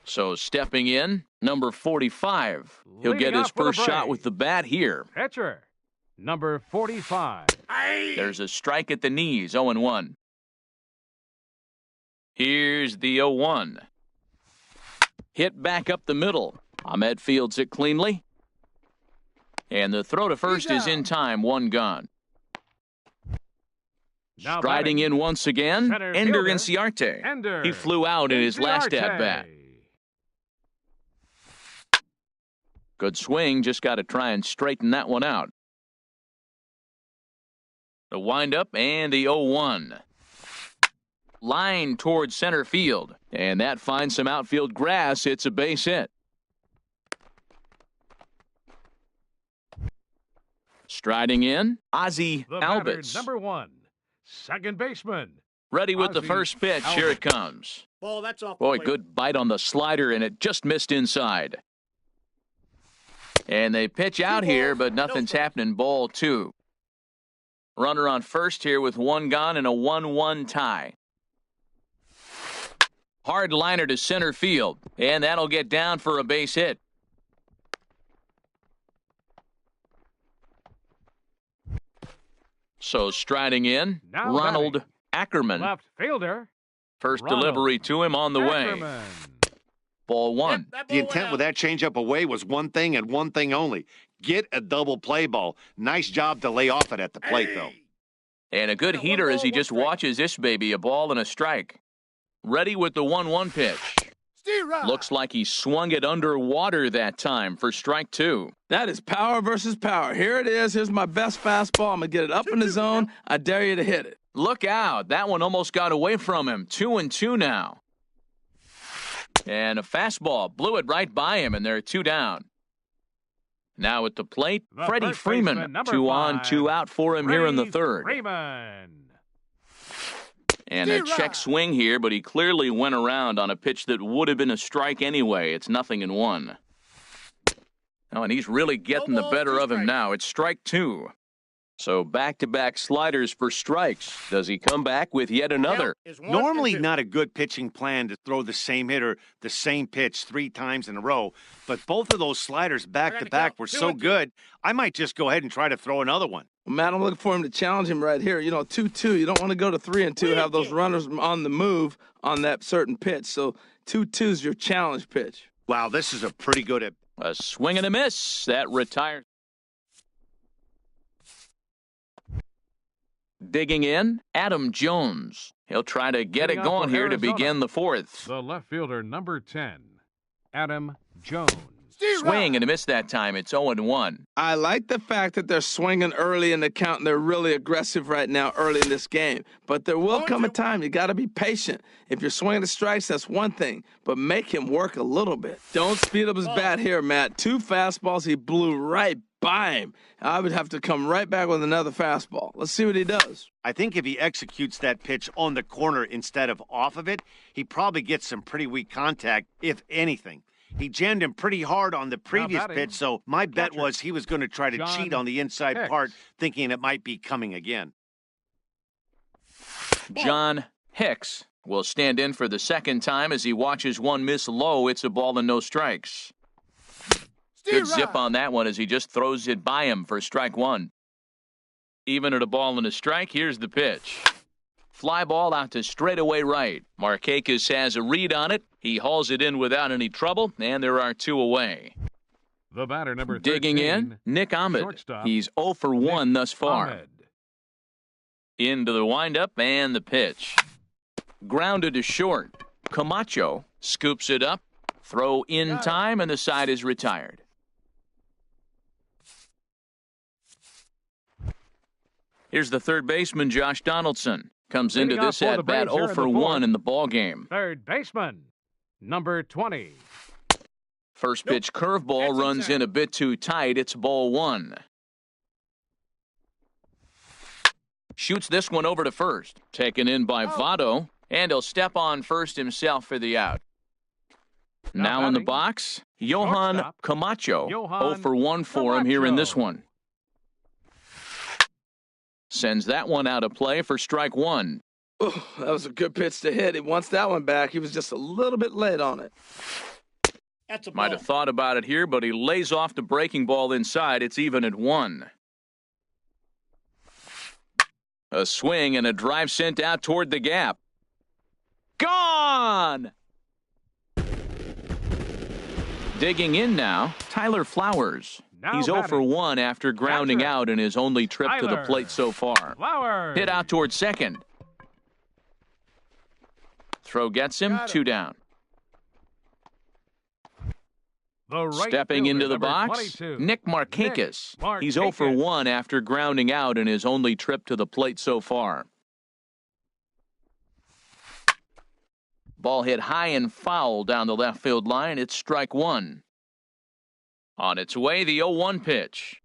So stepping in, number 45. He'll get his first shot with the bat here. Pitcher, number 45. There's a strike at the knees, 0-1. Here's the 0-1. Hit back up the middle. Ahmed fields it cleanly. And the throw to first is in time, one gone. Now striding in once again, Ender Inciarte. He flew out in his last at-bat. Good swing, just got to try and straighten that one out. The windup and the 0-1. Line towards center field, and that finds some outfield grass. It's a base hit. Striding in, Ozzie Albies. Number 1, second baseman. Ready with the first pitch. Albies. Here it comes. Ball, that's off. Boy, good bite on the slider, and it just missed inside. And they pitch out here, but nothing's happening. Ball 2. Runner on first here with one gone and a 1-1 tie. Hard liner to center field, and that'll get down for a base hit. So striding in, Now Ronald batting. Ackerman. Left fielder. First Ronald delivery to him on the way. Ackerman. Ball 1. The intent with that changeup away was one thing and one thing only. Get a double play ball. Nice job to lay off it at the plate, though. And a good heater as he just watches this baby, a ball and a strike. Ready with the 1-1 pitch. Looks like he swung it underwater that time for strike 2. That is power versus power. Here it is. Here's my best fastball. I'm going to get it up in the zone. I dare you to hit it. Look out. That one almost got away from him. 2-2 now. And a fastball blew it right by him, and they're 2 down. Now at the plate, Freddie Freeman. 2 on, 2 out for him here in the third. Freeman. And a check swing here, but he clearly went around on a pitch that would have been a strike anyway. It's 0-1. Oh, and he's really getting the better of him now. It's strike 2. So back-to-back sliders for strikes. Does he come back with yet another? Normally not a good pitching plan to throw the same hitter the same pitch 3 times in a row, but both of those sliders back-to-back were so good, I might just go ahead and try to throw another one. Well, Matt, I'm looking for him to challenge him right here. 2-2. You don't want to go to 3-2, have those runners on the move on that certain pitch. So 2-2 is your challenge pitch. Wow, this is a pretty good at. A swing and a miss. That retires. Digging in, Adam Jones. He'll try to get Leading it off going for here to Arizona, begin the fourth. The left fielder, number 10, Adam Jones. Swing and a miss that time. It's 0-1. I like the fact that they're swinging early in the count and they're really aggressive right now early in this game. But there will come a time you got to be patient. If you're swinging the strikes, that's one thing, but make him work a little bit. Don't speed up his bat here, Matt. 2 fastballs, he blew right by him. I would have to come right back with another fastball. Let's see what he does. I think if he executes that pitch on the corner instead of off of it, he probably gets some pretty weak contact, if anything. He jammed him pretty hard on the previous pitch, so my bet was he was going to try to cheat on the inside part, thinking it might be coming again. John Hicks will stand in for the second time as he watches one miss low. It's a ball and no strikes. Good zip on that one as he just throws it by him for strike one. Even at a ball and a strike, here's the pitch. Fly ball out to straightaway right. Markakis has a read on it. He hauls it in without any trouble, and there are 2 away. The batter, number 13, Digging in, Nick Ahmed. shortstop, He's 0 for 1 thus far. Ahmed. Into the windup and the pitch. Grounded to short. Camacho scoops it up. Throw in time, and the side is retired. Here's the third baseman, Josh Donaldson. Comes into Leading off this for the at-bat Braves here 0 in for the 1 fourth. in the ball game. Third baseman, number 20. First pitch curveball runs in a bit too tight. It's ball 1. Shoots this one over to first. Taken in by Votto, and he'll step on first himself for the out. Now in the batting, box, Johan shortstop, Camacho. Johan 0 for 1 for him here in this Camacho. one. Sends that one out of play for strike 1. Oh, that was a good pitch to hit. He wants that one back. He was just a little bit late on it. Might have thought about it here, but he lays off the breaking ball inside. It's even at 1. A swing and a drive sent out toward the gap. Gone! Digging in now, Tyler Flowers. Now He's 0 for batting. 1 after grounding Catcher. out in his only trip to the Tyler plate so far. Flowers. Hit out toward second. Throw gets him, 2 down. The right Stepping fielder, into the number box, 22. Nick Markakis. Nick He's 0 for Markakis. 1 after grounding out in his only trip to the plate so far. Ball hit high and foul down the left field line. It's strike 1. On its way, the 0-1 pitch.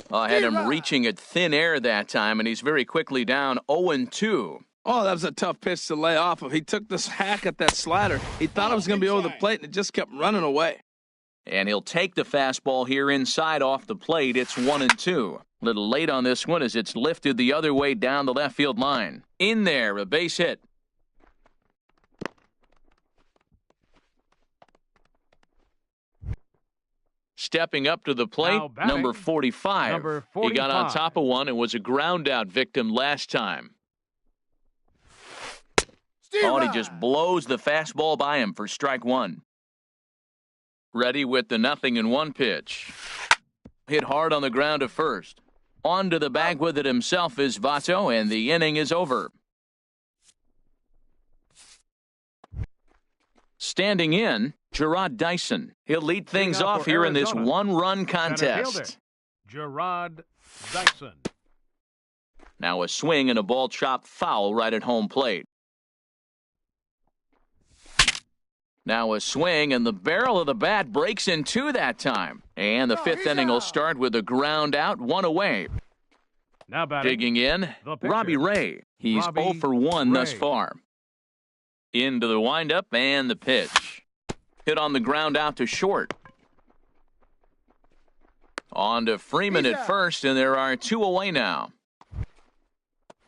I had him reaching at thin air that time, and he's very quickly down 0-2. Oh, that was a tough pitch to lay off of. He took this hack at that slider. He thought it was going to be over the plate, and it just kept running away. And he'll take the fastball here inside off the plate. It's 1-2. Little late on this one as it's lifted the other way down the left field line. In there, a base hit. Stepping up to the plate, Now batting, number 45. number He got on 45. top of one and was a ground out victim last time. Oh, and he just blows the fastball by him for strike 1. Ready with the 0-1 pitch. Hit hard on the ground to first. On to the bag with it himself is Votto, and the inning is over. Standing in, Gerard Dyson. He'll lead things Leading off off for here in this Arizona, one-run Center contest. fielder, Gerard Dyson. Now a swing and a ball chopped foul right at home plate. Now a swing, and the barrel of the bat breaks in 2 that time. And the 5th inning will start with a ground out, 1 away. Now batting, Digging in, the pitcher, Robbie Ray. He's Robbie 0 for 1 thus Ray. far. Into the windup and the pitch. Hit on the ground out to short. On to Freeman at first, and there are 2 away now.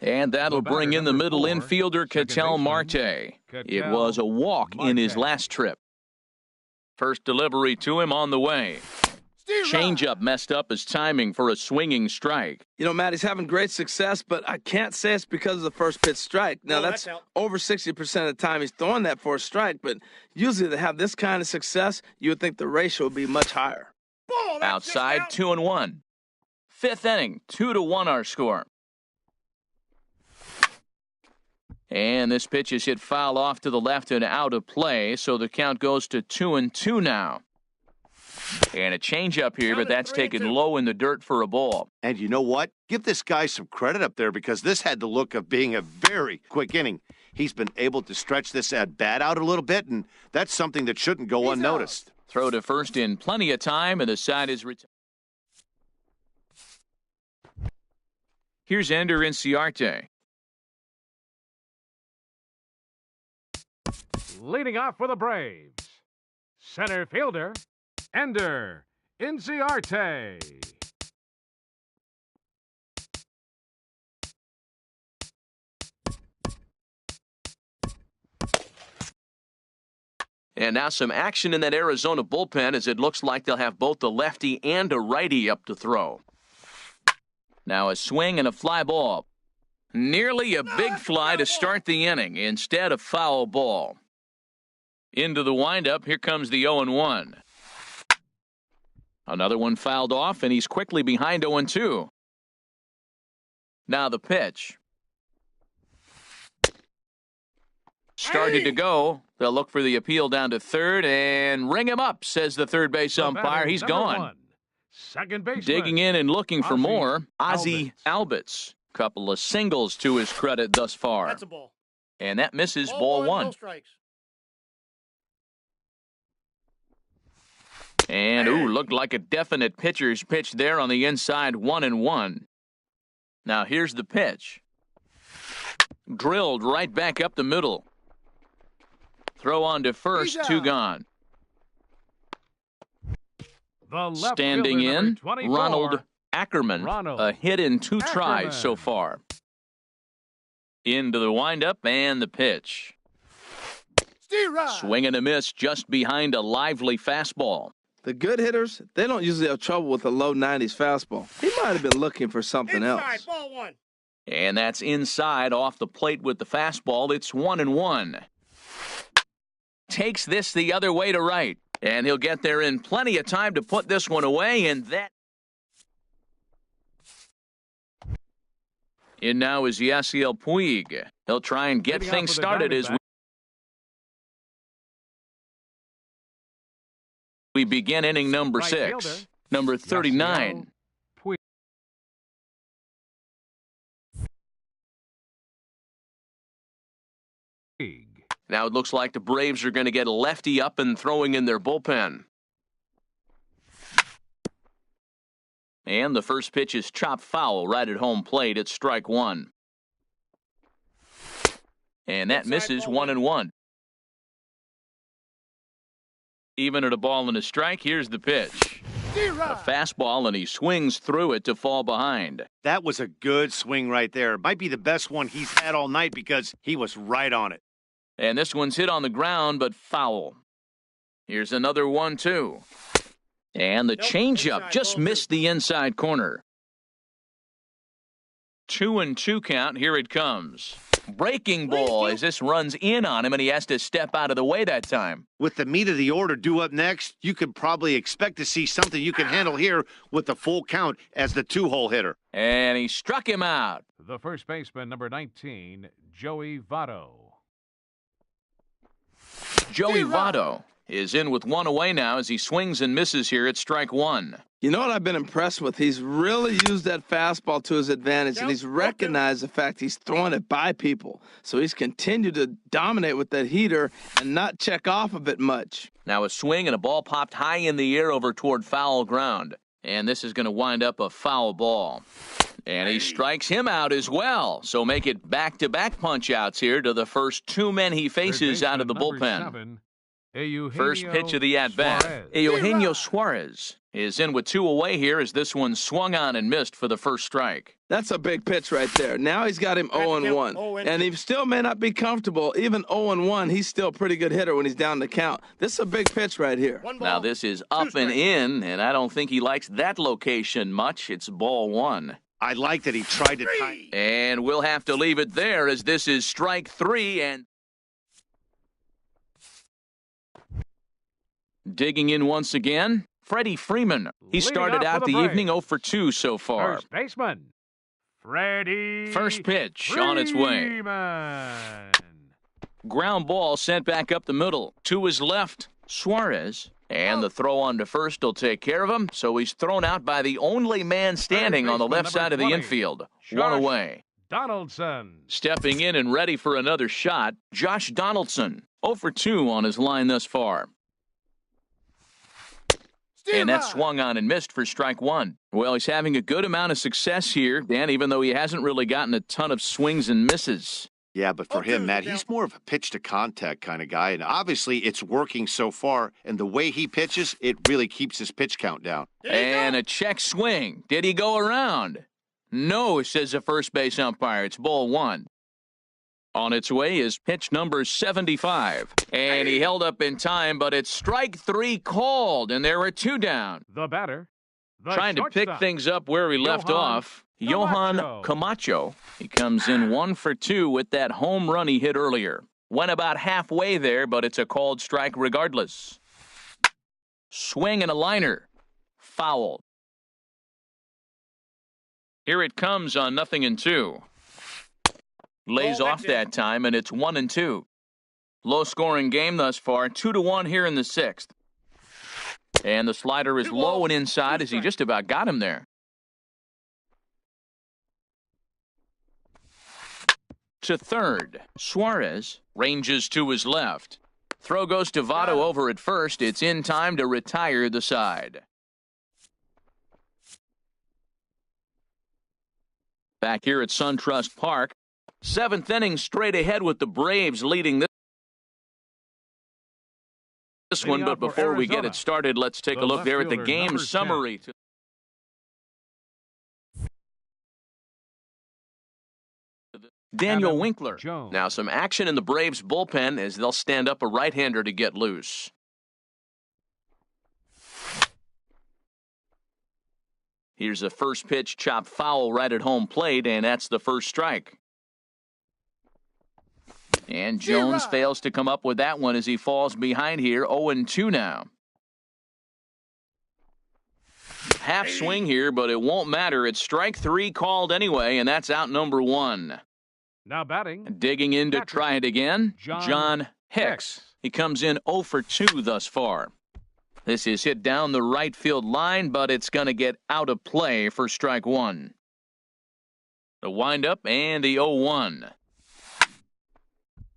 And that'll The batter, bring in the number middle 4, infielder, second Ketel baseman, Marte. It Ketel was a walk in his Marte. last trip. First delivery to him on the way. Changeup messed up his timing for a swinging strike. You know, Matt, he's having great success, but I can't say it's because of the first pitch strike. Now, that's over 60% of the time he's throwing that for a strike, but usually to have this kind of success, you would think the ratio would be much higher. Outside, 2-1. Fifth inning, 2-1 our score. And this pitch is hit foul off to the left and out of play, so the count goes to 2-2 now. And a changeup here, but that's taken low in the dirt for a ball. And you know what? Give this guy some credit up there because this had the look of being a very quick inning. He's been able to stretch this at bat out a little bit, and that's something that shouldn't go unnoticed. Throw to first in plenty of time, and the side is retired. Here's Ender Inciarte. Leading off for the Braves, center fielder, Ender Inciarte. And now some action in that Arizona bullpen as it looks like they'll have both the lefty and a righty up to throw. Now a swing and a fly ball. Nearly a big fly to start the inning instead of foul ball. Into the windup, here comes the 0-1. Another one fouled off, and he's quickly behind 0-2. Now the pitch. Started to go. They'll look for the appeal down to third and ring him up, says the third base umpire. He's gone. Second baseman. Digging in and looking for more, Ozzie Albies. Couple of singles to his credit thus far. That's a ball. And that misses ball one. No strikes. And, looked like a definite pitcher's pitch there on the inside, 1-1. Now here's the pitch. Drilled right back up the middle. Throw on to first, 2 gone. Standing in, Ronald Ackerman. A hit in 2 tries so far. Into the windup and the pitch. Swing and a miss just behind a lively fastball. The good hitters, they don't usually have trouble with a low 90s fastball. He might have been looking for something else. Ball one. And that's inside off the plate with the fastball. It's 1-1. Takes this the other way to right. And he'll get there in plenty of time to put this one away. And that. In now is Yasiel Puig. He'll try and get things started as we begin inning number 6. Number 39. Now it looks like the Braves are going to get a lefty up and throwing in their bullpen. And the first pitch is chopped foul right at home plate. It's strike 1. And that misses 1-1. Even at a ball and a strike, here's the pitch. A fastball, and he swings through it to fall behind. That was a good swing right there. Might be the best one he's had all night because he was right on it. And this one's hit on the ground, but foul. Here's another 1-2. And the changeup just missed the inside corner. 2-2 count. Here it comes. Breaking ball as this runs in on him, and he has to step out of the way that time. With the meat of the order due up next, you could probably expect to see something you can handle here with the full count as the 2-hole hitter. And he struck him out. The first baseman, number 19, Joey Votto. Joey Votto is in with 1 away now as he swings and misses here at strike 1. You know what I've been impressed with? He's really used that fastball to his advantage, and he's recognized the fact he's throwing it by people. So he's continued to dominate with that heater and not check off of it much. Now a swing and a ball popped high in the air over toward foul ground. And this is going to wind up a foul ball. And he strikes him out as well. So make it back-to-back punch-outs here to the first 2 men he faces out of the bullpen. 7, First pitch of the at-bat. Eugenio Suarez is in with 2 away here as this one swung on and missed for the first strike. That's a big pitch right there. Now he's got him 0-1. And he still may not be comfortable. Even 0-1, he's still a pretty good hitter when he's down the count. This is a big pitch right here. Now this is up and in, and I don't think he likes that location much. It's ball 1. I like that he tried to tie. And we'll have to leave it there as this is strike 3 and digging in once again, Freddie Freeman. He started out the evening 0 for 2 so far. First baseman, Freddie. First pitch on its way. Ground ball sent back up the middle. To his left, Suarez. And the throw on to first will take care of him. So he's thrown out by the only man standing on the left side of the infield. 1 away. Donaldson. Stepping in and ready for another shot, Josh Donaldson. 0 for 2 on his line thus far. And that swung on and missed for strike 1. Well, he's having a good amount of success here, Dan, even though he hasn't really gotten a ton of swings and misses. Yeah, but for him, Matt, he's more of a pitch-to-contact kind of guy, and obviously it's working so far, and the way he pitches, it really keeps his pitch count down. And a check swing. Did he go around? No, says the first base umpire. It's ball 1. On its way is pitch number 75. And he held up in time, but it's strike 3 called, and there were 2 down. The batter. Trying to pick things up where he left off, Johan Camacho. He comes in 1 for 2 with that home run he hit earlier. Went about halfway there, but it's a called strike regardless. Swing and a liner. Foul. Here it comes on 0-2. Lays off that time, and it's 1-2. Low-scoring game thus far, 2-1 here in the 6th. And the slider is low and inside as he just about got him there. To third, Suarez ranges to his left. Throw goes to Votto over at first. It's in time to retire the side. Back here at SunTrust Park. 7th inning straight ahead with the Braves leading this one. But before we get it started, let's take a look there at the game summary. Daniel Winkler. Now some action in the Braves bullpen as they'll stand up a right-hander to get loose. Here's a first pitch chopped foul right at home plate, and that's the first strike. And Jones fails to come up with that one as he falls behind here. 0-2 now. Half swing here, but it won't matter. It's strike 3 called anyway, and that's out number 1. Now batting. Digging in to try it again, John Hicks. He comes in 0 for 2 thus far. This is hit down the right field line, but it's going to get out of play for strike 1. The windup and the 0-1.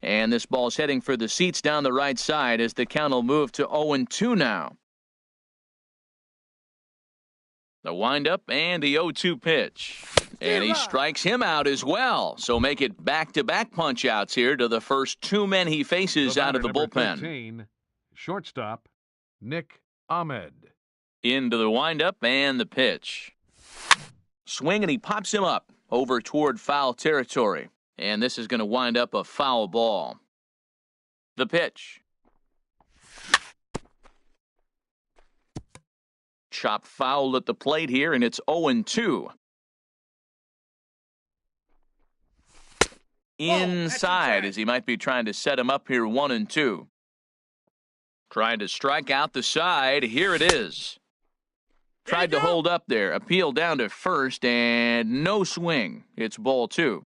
And this ball's heading for the seats down the right side as the count will move to 0-2 now. The windup and the 0-2 pitch. And he strikes him out as well. So make it back-to-back punch-outs here to the first 2 men he faces out of the bullpen. 15, shortstop, Nick Ahmed. Into the windup and the pitch. Swing and he pops him up over toward foul territory. And this is going to wind up a foul ball. The pitch. Chopped foul at the plate here, and it's 0-2. Inside, as he might be trying to set him up here 1-2. Trying to strike out the side. Here it is. Tried to hold up there. Appeal down to first, and no swing. It's ball 2.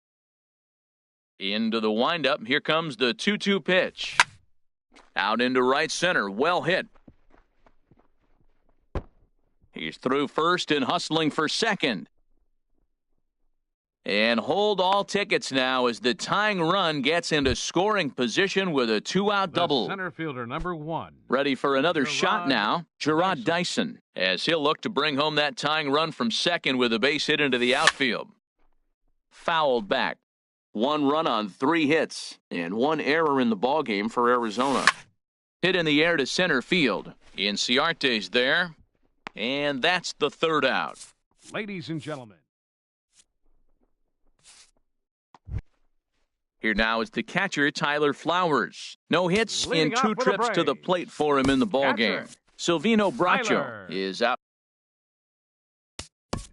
Into the windup. Here comes the 2-2 pitch. Out into right center. Well hit. He's through first and hustling for second. And hold all tickets now as the tying run gets into scoring position with a 2-out double. Center fielder number 1. Ready for another shot now, Jarrod Dyson, as he'll look to bring home that tying run from second with a base hit into the outfield. Fouled back. 1 run on 3 hits and 1 error in the ballgame for Arizona. Hit in the air to center field. Inciarte's there. And that's the third out. Ladies and gentlemen. Here now is the catcher, Tyler Flowers. No hits Leading in off 2 for the trips to the Braves. plate for him in the ballgame. Silvino Bracho Tyler is out.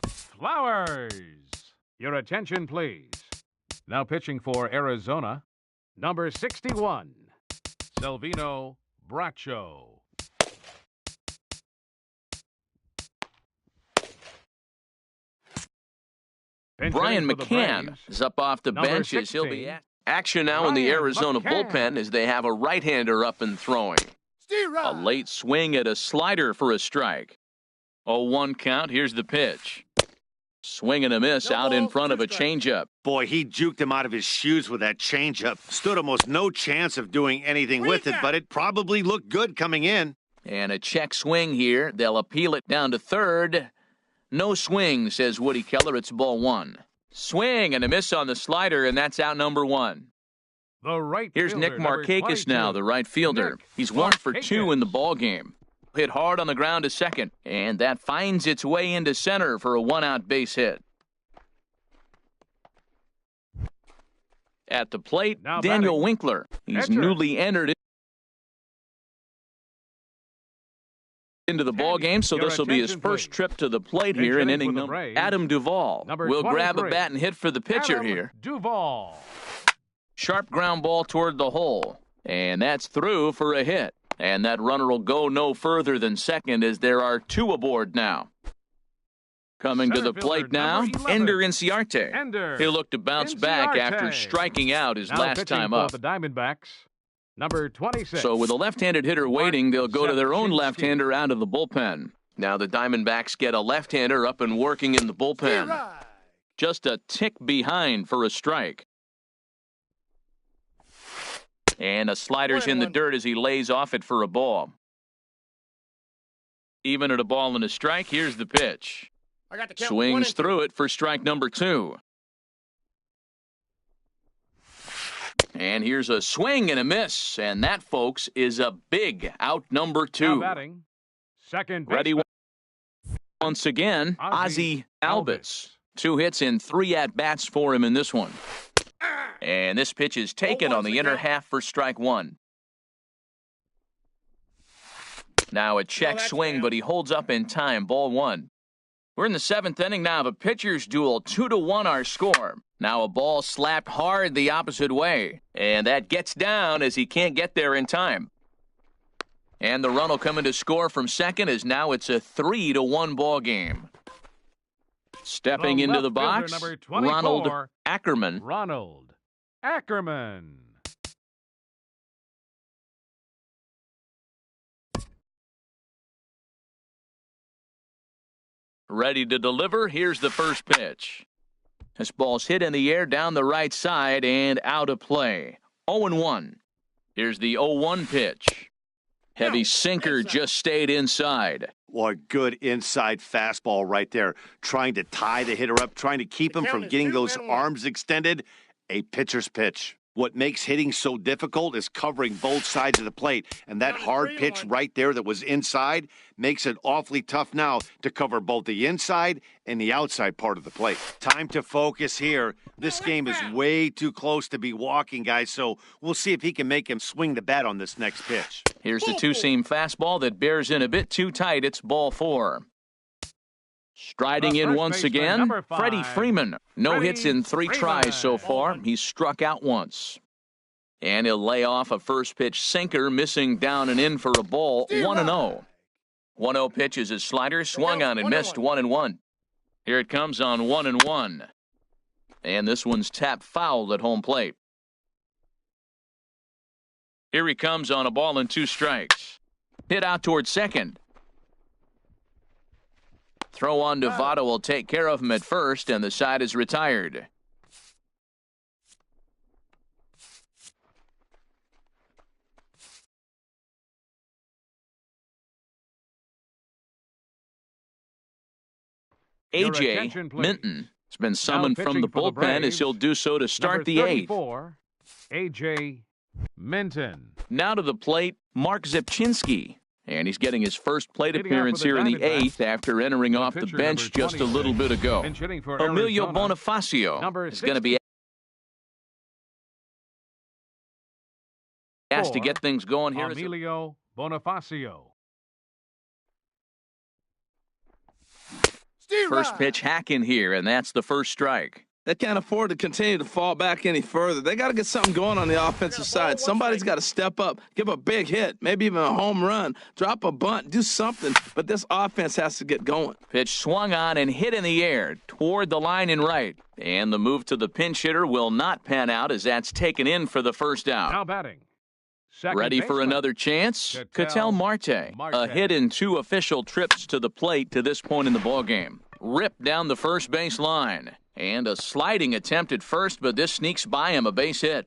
Flowers. Your attention, please. Now pitching for Arizona, number 61, Silvino Bracho. Brian Pitching for the McCann Braves, is up off the number bench as he'll 16, be at. Action now in the Brian Arizona McCann. bullpen as they have a right-hander up and throwing. A late swing at a slider for a strike. 0-1 count. Here's the pitch. Swing and a miss No out in balls, front 2 of a strikes. changeup. Boy, he juked him out of his shoes with that changeup. Stood almost no chance of doing anything with it, but it probably looked good coming in. And a check swing here. They'll appeal it down to third. No swing, says Woody Keller. It's ball 1. Swing and a miss on the slider, and that's out number 1. The right Here's fielder, Nick number Markakis now, 22. the right fielder. Nick He's 1 for 2 in the Markakis. ball game. Hit hard on the ground to second, and that finds its way into center for a 1-out base hit. At the plate, Now Daniel batting. Winkler. He's Catcher. newly entered into the ball game, so Your this will be his attention, first please. trip to the plate Pitch here in hitting inning for the number. Braves, Adam Duvall number will grab a 23. bat and hit for the pitcher Adam here. Duvall. Sharp ground ball toward the hole, and that's through for a hit. And that runner will go no further than second as there are 2 aboard now. Coming to Center the plate fielder, now, number 11. Ender Inciarte. Ender He'll look to bounce back after Inciarte. striking out his Now last pitching time for up. the Diamondbacks, number 26. So with a left-handed hitter waiting, they'll go to their own Sepchinski. left-hander out of the bullpen. Now the Diamondbacks get a left-hander up and working in the bullpen. Just a tick behind for a strike. And a slider's in the 1-1. dirt as he lays off it for a ball. Even at a ball and a strike, here's the pitch. I got the count. Swings through it for strike number 2. And here's a swing and a miss. And that, folks, is a big out number Now 2. batting, second Ready baseman, once again, Ozzie Ozzie Albies. 2 hits and 3 at-bats for him in this one. And this pitch is taken 0-1's on the the inner count. half for strike 1. Now a check that's swing, out. but he holds up in time. Ball 1. We're in the 7th inning now of a pitcher's duel. 2-1 our score. Now a ball slapped hard the opposite way. And that gets down as he can't get there in time. And the run will come in to score from second as now it's a 3-1 ball game. Stepping The into the left box, fielder, number 24, Ronald Ackerman. Ronald Ackerman. Ready to deliver. Here's the first pitch. This ball's hit in the air down the right side and out of play. 0-1. Here's the 0-1 pitch. Heavy sinker just stayed inside. Boy, good inside fastball right there. Trying to tie the hitter up, trying to keep him count from is getting 2 those and 1. arms extended. A pitcher's pitch. What makes hitting so difficult is covering both sides of the plate. And that Count is hard 3 and pitch 1. right there that was inside makes it awfully tough now to cover both the inside and the outside part of the plate. Time to focus here. This game is way too close to be walking, guys, so we'll see if he can make him swing the bat on this next pitch. Here's the two-seam fastball that bears in a bit too tight. It's ball 4. Striding The in first once baseman, again, number 5, Freddie Freeman. No Freddie hits in 3 tries so Freeman. far. He's struck out once. And he'll lay off a first pitch sinker, missing down and in for a ball. 1-0. 1-0 pitch is his slider, swung on and missed. 1-1. Here it comes on 1-1. And this one's tapped foul at home plate. Here he comes on a ball and 2 strikes. Hit out towards second. Throw on to Votto will take care of him at first, and the side is retired. Your A.J. attention, please. Minton has been summoned from pitching the for the bullpen as Braves, he'll do so to start number the 8th. 34, A.J. Minton. Now to the plate, Mark Zipchinski. And he's getting his first plate Leading off appearance for the here in the Diamondbacks, eighth after entering off the pitcher bench number just a little 26, bit ago. pinch hitting for Emilio Arizona, Bonifacio number is going to be asked to get things going here. Emilio Bonifacio. First pitch hacking here, and that's the first strike. They can't afford to continue to fall back any further. They got to get something going on the offensive side. Somebody's got to step up, give a big hit, maybe even a home run, drop a bunt, do something. But this offense has to get going. Pitch swung on and hit in the air toward the line and right. And the move to the pinch hitter will not pan out as that's taken in for the first out. Now batting. Second Ready for baseman. another chance? Ketel Ketel Marte. A hit in 2 official trips to the plate to this point in the ballgame. Ripped down the first base line. And a sliding attempt at first, but this sneaks by him, a base hit.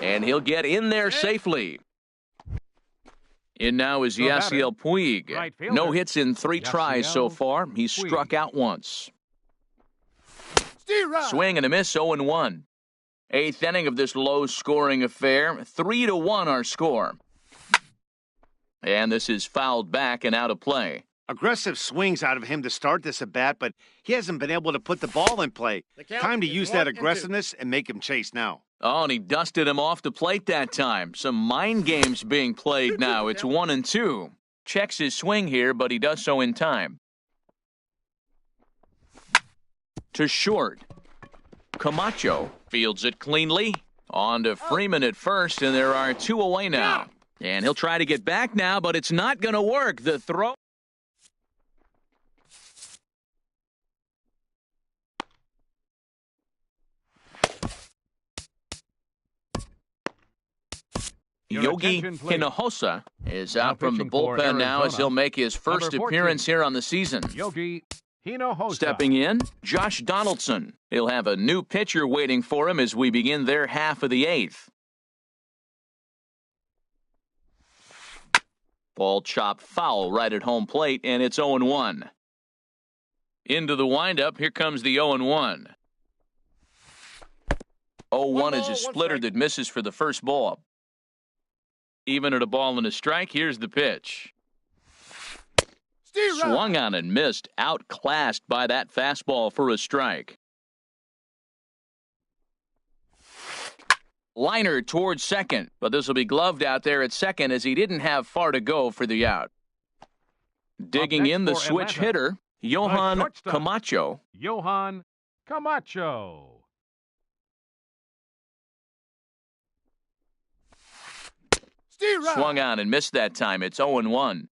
And he'll get in there safely. In now is The batter, Yasiel Puig. right fielder, No hits in 3 tries so Yasiel far. He's Puig. struck out once. Swing and a miss, 0-1. Eighth inning of this low-scoring affair. 3-1 our score. And this is fouled back and out of play. Aggressive swings out of him to start this at bat, but he hasn't been able to put the ball in play. Time to use that aggressiveness and make him chase now. Oh, and he dusted him off the plate that time. Some mind games being played now. It's 1-2. Checks his swing here, but he does so in time. To short. Camacho fields it cleanly. On to Freeman at first, and there are 2 away now. And he'll try to get back now, but it's not going to work. The throw. Your Yogi attention, please. Hinojosa is Now out from the pitching for bullpen now as Arizona, he'll make his first number 14, appearance here on the season. Yogi Hinojosa. Stepping in, Josh Donaldson. He'll have a new pitcher waiting for him as we begin their half of the eighth. Ball chopped foul right at home plate, and it's 0-1. Into the windup, here comes the 0-1. 0-1 is a splitter that misses for the first ball. Even at a ball and a strike, here's the pitch. Swung on and missed, outclassed by that fastball for a strike. Liner towards second, but this will be gloved out there at second as he didn't have far to go for the out. Digging next in the for switch Atlanta, hitter, Johan shortstop. Camacho. Johan Camacho. Swung on and missed that time. It's 0-1.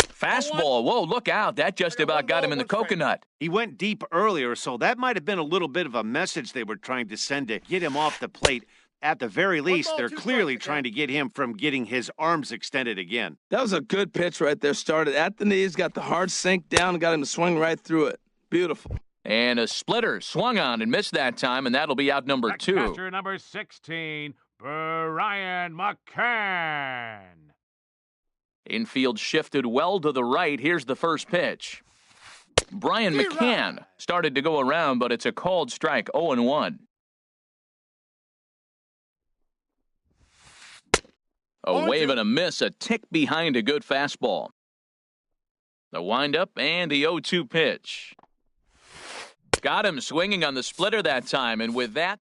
Fastball. Whoa, look out. That just about got him in the coconut. He went deep earlier, so that might have been a little bit of a message they were trying to send to get him off the plate. At the very least, they're clearly trying to get him from getting his arms extended again. That was a good pitch right there. Started at the knees, got the hard sink down, and got him to swing right through it. Beautiful. And a splitter swung on and missed that time, and that'll be out number 2. Catcher number 16, Brian McCann. Infield shifted well to the right. Here's the first pitch. Brian McCann started to go around, but it's a called strike, 0-1. A wave and a miss, a tick behind a good fastball. The windup and the 0-2 pitch. Got him swinging on the splitter that time, and with that,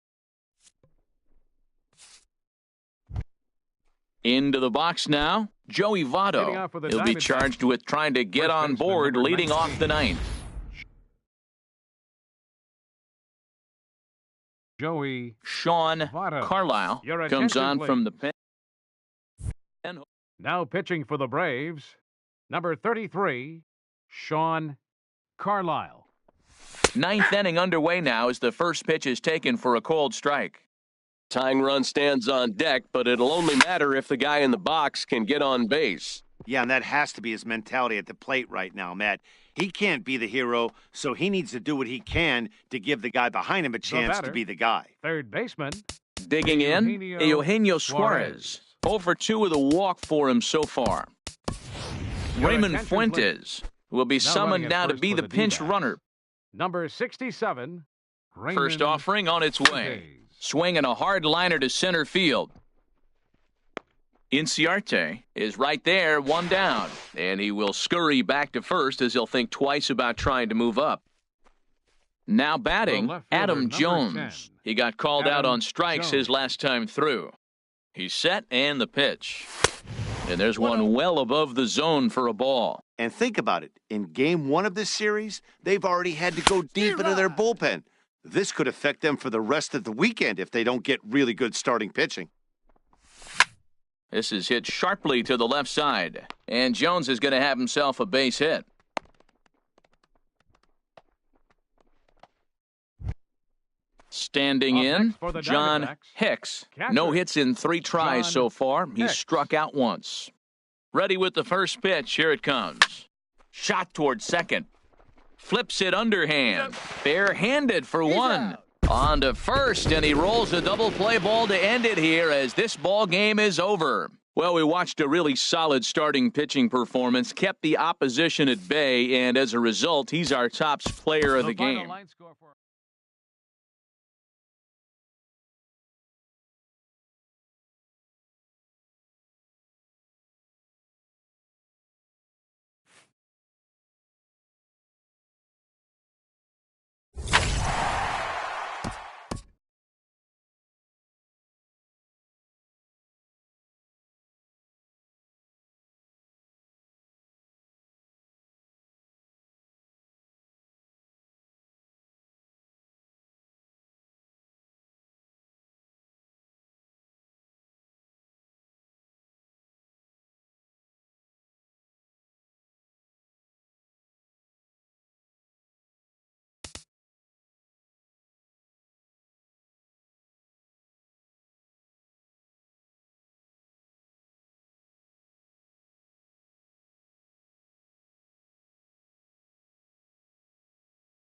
into the box now, Joey Leading off Votto. for the He'll be Diamondbacks. charged with trying to get First on baseman, board, number leading 19. off the ninth. Joey Sean Votto. Carlisle Your comes attention, on please. from the pen. Now pitching for the Braves, number 33, Sean Carlisle. Ninth inning underway now as the first pitch is taken for a cold strike. Tying run stands on deck, but it'll only matter if the guy in the box can get on base. Yeah, and that has to be his mentality at the plate right now, Matt. He can't be the hero, so he needs to do what he can to give the guy behind him a chance to batter. be the guy. Third baseman, Digging in, Eugenio Suarez. Suarez. 0 for 2 with a walk for him so far. Your Raymond attention, Fuentes will be Now summoned running at now to first be for the the pinch D-backs. runner. number 67, Raymond First offering on its way. Fuentes. Swinging a hard liner to center field. Inciarte is right there, one down. And he will scurry back to first as he'll think twice about trying to move up. Now batting, Adam Jones. 10. He got called out Adam on strikes Jones. his last time through. He's set and the pitch. And there's one well above the zone for a ball. And think about it. In game 1 of this series, they've already had to go deep into their bullpen. This could affect them for the rest of the weekend if they don't get really good starting pitching. This is hit sharply to the left side. And Jones is going to have himself a base hit. Standing Up in, next for the John Diamondbacks. Hicks. Catcher, No hits in 3 tries John so far. He's Hicks. struck out once. Ready with the first pitch. Here it comes. Shot toward second. Flips it underhand. Bare-handed for one. On to first, and he rolls a double play ball to end it here as this ball game is over. Well, we watched a really solid starting pitching performance, kept the opposition at bay, and as a result, he's our top player of the final game. line score for